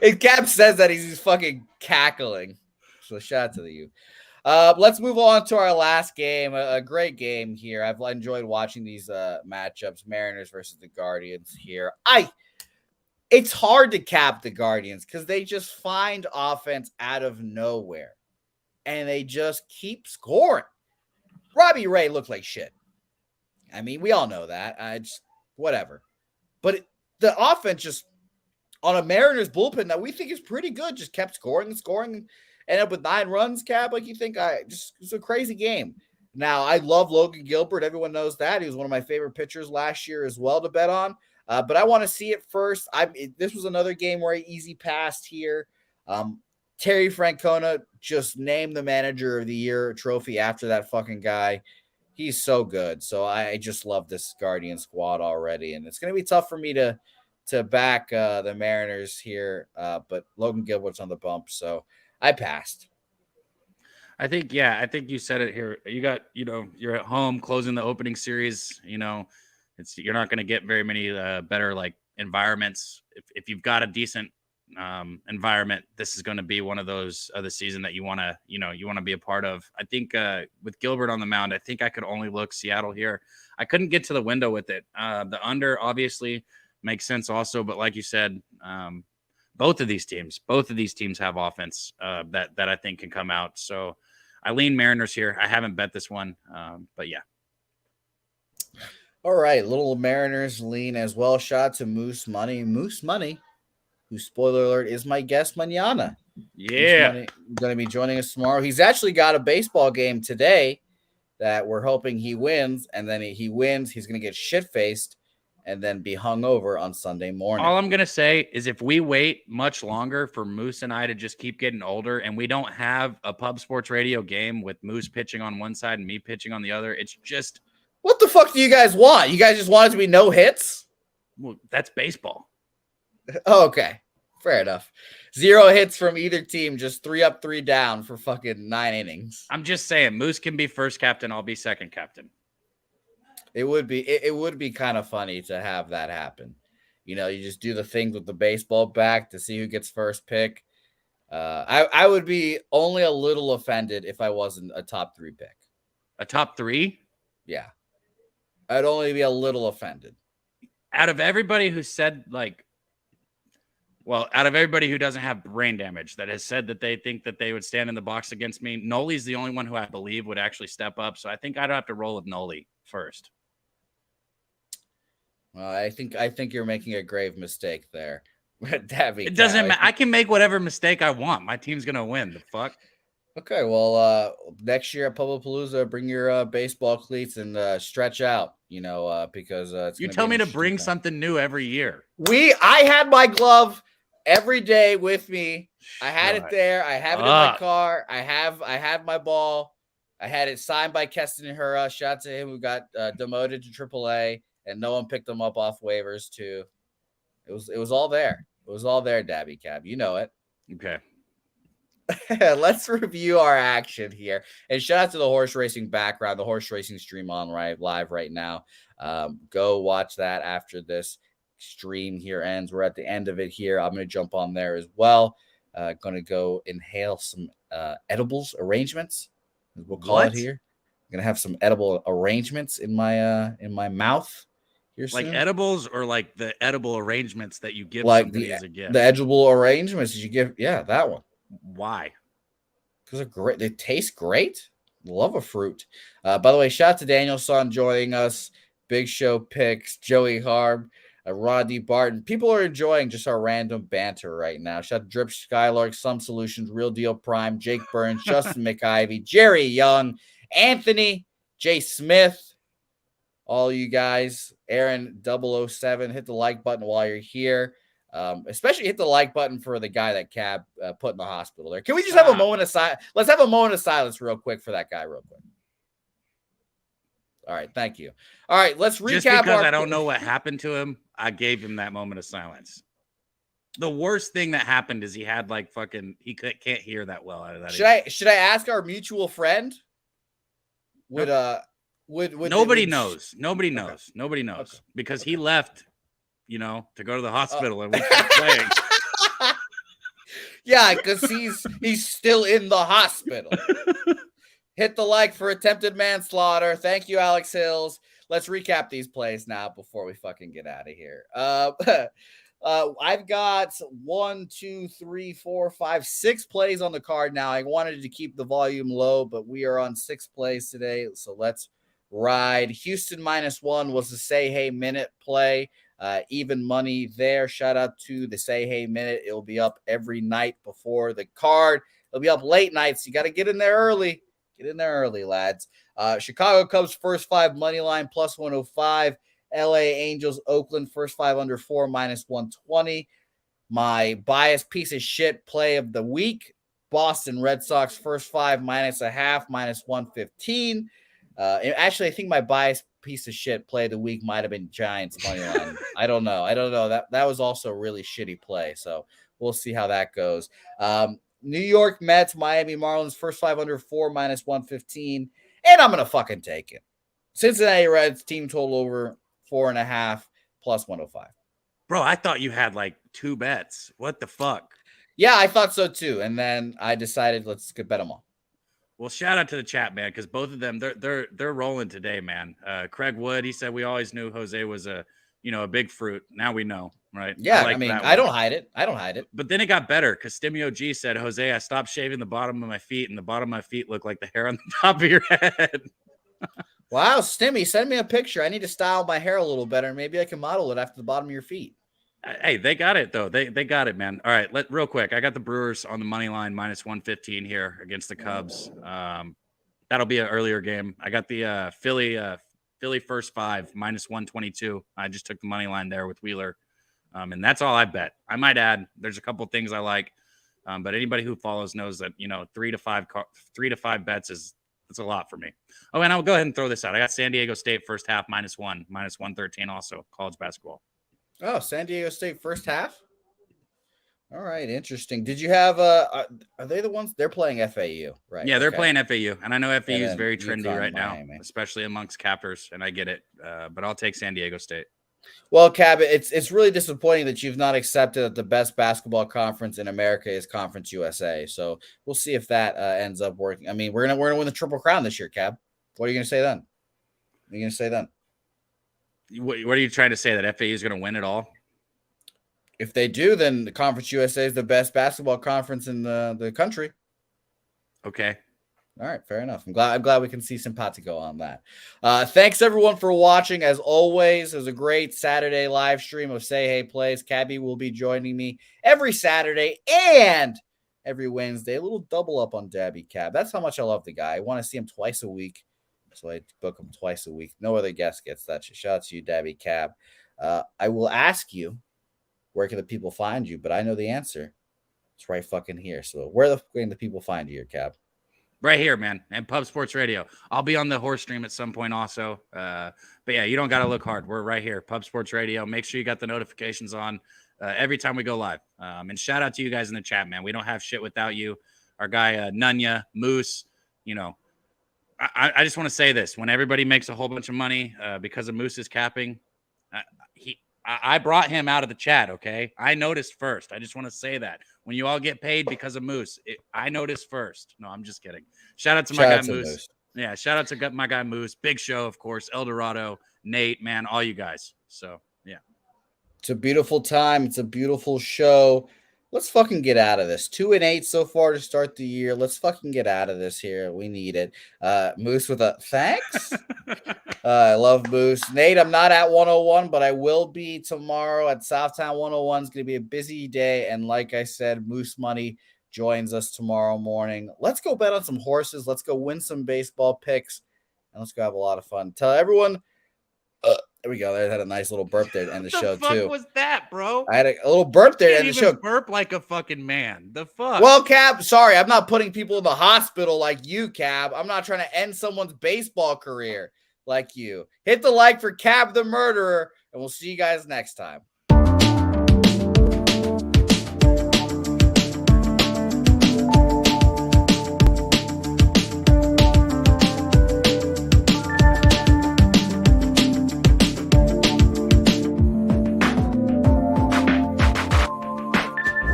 And Cap says that he's fucking cackling. So shout out to you. Let's move on to our last game. A great game here. I've enjoyed watching these matchups. Mariners versus the Guardians here. It's hard to cap the Guardians because they just find offense out of nowhere. And they just keep scoring. Robbie Ray looked like shit. I mean, we all know that. Whatever. But the offense just on a Mariners bullpen that we think is pretty good just kept scoring and scoring. End up with 9 runs, Cap. Like you think it's a crazy game. Now, I love Logan Gilbert. Everyone knows that. He was one of my favorite pitchers last year as well to bet on. But I want to see it first. This was another game where I easy passed here. Terry Francona just named the manager of the year trophy after that fucking guy. He's so good. So I just love this Guardian squad already. And it's going to be tough for me to back the Mariners here. But Logan Gilbert's on the bump. So I passed. I think you said it here. You're at home closing the opening series. You're not going to get very many better like environments. If you've got a decent environment, this is going to be one of those of the season that you want to be a part of. I think with Gilbert on the mound, I think I could only look Seattle here. I couldn't get to the window with it. The under obviously makes sense also, but like you said, both of these teams have offense that I think can come out. So I lean Mariners here. I haven't bet this one, but yeah. All right, little Mariners lean as well. Shot to Moose Money. Moose Money, who, spoiler alert, is my guest manana. Yeah. Going to be joining us tomorrow. He's actually got a baseball game today that we're hoping he wins, and then he wins. He's going to get shit-faced and then be hungover on Sunday morning. All I'm going to say is if we wait much longer for Moose and I to just keep getting older and we don't have a Pub Sports Radio game with Moose pitching on one side and me pitching on the other, it's just... What the fuck do you guys want? You guys just want it to be no hits? Well, that's baseball. Oh, okay. Fair enough. 0 hits from either team, just 3 up, 3 down for fucking 9 innings. I'm just saying, Moose can be first captain. I'll be second captain. It would be kind of funny to have that happen. You know, you just do the things with the baseball bat to see who gets first pick. I would be only a little offended if I wasn't a top 3 pick. A top 3? Yeah. I'd only be a little offended. Out of everybody who said out of everybody who doesn't have brain damage that has said that they think that they would stand in the box against me, Noli's the only one who I believe would actually step up. So I think I'd have to roll with Noli first. Well, I think you're making a grave mistake there. It doesn't matter. I can make whatever mistake I want. My team's going to win. The fuck? Okay, well, next year at Publipalooza, bring your baseball cleats and stretch out, because it's you tell me to bring something new every year. I had my glove every day with me. I had it there. I have it in my car. I have my ball. I had it signed by Keston Hura. Shout out to him who got demoted to AAA, and no one picked him up off waivers too. It was all there. It was all there, Dabby Cab. You know it. Okay. Let's review our action here. And shout out to the horse racing background, the horse racing stream on live right now. Go watch that after this stream here ends. We're at the end of it here. I'm going to jump on there as well. Going to go inhale some edibles arrangements, as we'll call it here. I'm going to have some edible arrangements in my mouth here soon. Like edibles or like the edible arrangements that you give somebody as a gift? The edible arrangements you give. Yeah, that one. Why? Because they're great. They taste great. Love a fruit. By the way, shout out to Daniel Son joining us. Big Show picks. Joey Harb. Rodney Barton. People are enjoying just our random banter right now. Shout out to Drip Skylark, Some Solutions, Real Deal Prime, Jake Burns, Justin McIvy, Jerry Young, Anthony, Jay Smith, all you guys. Aaron 007. Hit the like button while you're here. Especially hit the like button for the guy that Cab put in the hospital there. Can we just have a moment of silence? Let's have a moment of silence real quick for that guy real quick. All right. Thank you. All right. Let's recap. Just because I don't know what happened to him, I gave him that moment of silence. The worst thing that happened is he had he can't hear that well out of that. Should I ask our mutual friend? Would Nobody knows. Nobody knows. Okay. Nobody knows. Okay. Because he left to go to the hospital and we keep playing. Yeah, because he's still in the hospital. Hit the like for attempted manslaughter. Thank you, Alex Hills. Let's recap these plays now before we fucking get out of here. I've got 6 plays on the card now. I wanted to keep the volume low, but we are on 6 plays today, so let's ride. Houston -1 was the Say Hey Minute play. Even money there. Shout out to the Say Hey Minute. It'll be up every night before the card. It'll be up late nights. You got to get in there early. Get in there early, lads. Chicago Cubs first 5 money line +105. LA Angels Oakland first 5 under 4 -120. My biased piece of shit play of the week. Boston Red Sox first 5 -0.5 -115. Actually, I think my biased piece of shit play of the week might have been Giants money line. I don't know. That was also a really shitty play. So we'll see how that goes. New York Mets, Miami Marlins, first 5 under 4 -115. And I'm going to fucking take it. Cincinnati Reds, team total over 4.5 +105. Bro, I thought you had like 2 bets. What the fuck? Yeah, I thought so too. And then I decided let's bet them all. Well, shout out to the chat, man, because both of them they're rolling today, man. Craig Wood, he said we always knew Jose was a big fruit. Now we know, right? Yeah, I mean, I don't hide it. But then it got better because Stimio G said, Jose, I stopped shaving the bottom of my feet, and the bottom of my feet look like the hair on the top of your head. Wow, Stimmy, send me a picture. I need to style my hair a little better. Maybe I can model it after the bottom of your feet. Hey, they got it though. They got it, man. All right, real quick. I got the Brewers on the money line -115 here against the Cubs. That'll be an earlier game. I got the Philly first 5 -122. I just took the money line there with Wheeler, and that's all I bet. I might add there's a couple things I like, but anybody who follows knows that 3 to 5 bets it's a lot for me. Oh, and I'll go ahead and throw this out. I got San Diego State first half -1 -113 also college basketball. Oh, San Diego State first half. All right, interesting. Did you have are they the ones they're playing FAU, right? Yeah, they're playing FAU, and I know FAU is very trendy UConn, right Miami. now, especially amongst captors, and I get it. But I'll take San Diego State. Well, Cab, it's really disappointing that you've not accepted that the best basketball conference in America is Conference USA. So we'll see if that ends up working. I mean, we're gonna win the Triple Crown this year, Cab. What are you gonna say then? What are you gonna say then? What are you trying to say, that FAU is going to win it all? If they do, then the Conference USA is the best basketball conference in the country. Okay. All right, fair enough. I'm glad we can see simpatico on that. Thanks everyone for watching. As always, it was a great Saturday live stream of Say Hey Plays. Cabby will be joining me every Saturday and every Wednesday. A little double up on Dabby Cab. That's how much I love the guy. I want to see him twice a week, so I book him twice a week. No other guest gets that. Shout out to you, Dabby Cab. I will ask you, where can the people find you? But I know the answer. It's right fucking here. So where can the people find you, Cab? Right here, man, and Pub Sports Radio. I'll be on the horse stream at some point also. But yeah, you don't got to look hard. We're right here, Pub Sports Radio. Make sure you got the notifications on every time we go live. And shout out to you guys in the chat, man. We don't have shit without you. Our guy, Nunya, Moose, I just want to say this. When everybody makes a whole bunch of money because of Moose's capping, I brought him out of the chat, okay? I noticed first. I just want to say that. When you all get paid because of Moose, I noticed first. No, I'm just kidding. Shout out to my guy, Moose. Yeah, shout out to my guy, Moose. Big Show, of course. El Dorado, Nate, man, all you guys. So, yeah. It's a beautiful time. It's a beautiful show. Let's fucking get out of this. 2-8 so far to start the year. Let's fucking get out of this here. We need it. Moose with a thanks. I love Moose. Nate, I'm not at 101, but I will be tomorrow at Southtown 101. It's going to be a busy day. And like I said, Moose Money joins us tomorrow morning. Let's go bet on some horses. Let's go win some baseball picks. And let's go have a lot of fun. Tell everyone. There we go. They had a nice little burp there to end the show, too. What the fuck was that, bro? I had a little burp there to end the show. Burp like a fucking man. The fuck? Well, Cab, sorry. I'm not putting people in the hospital like you, Cab. I'm not trying to end someone's baseball career like you. Hit the like for Cab the Murderer, and we'll see you guys next time.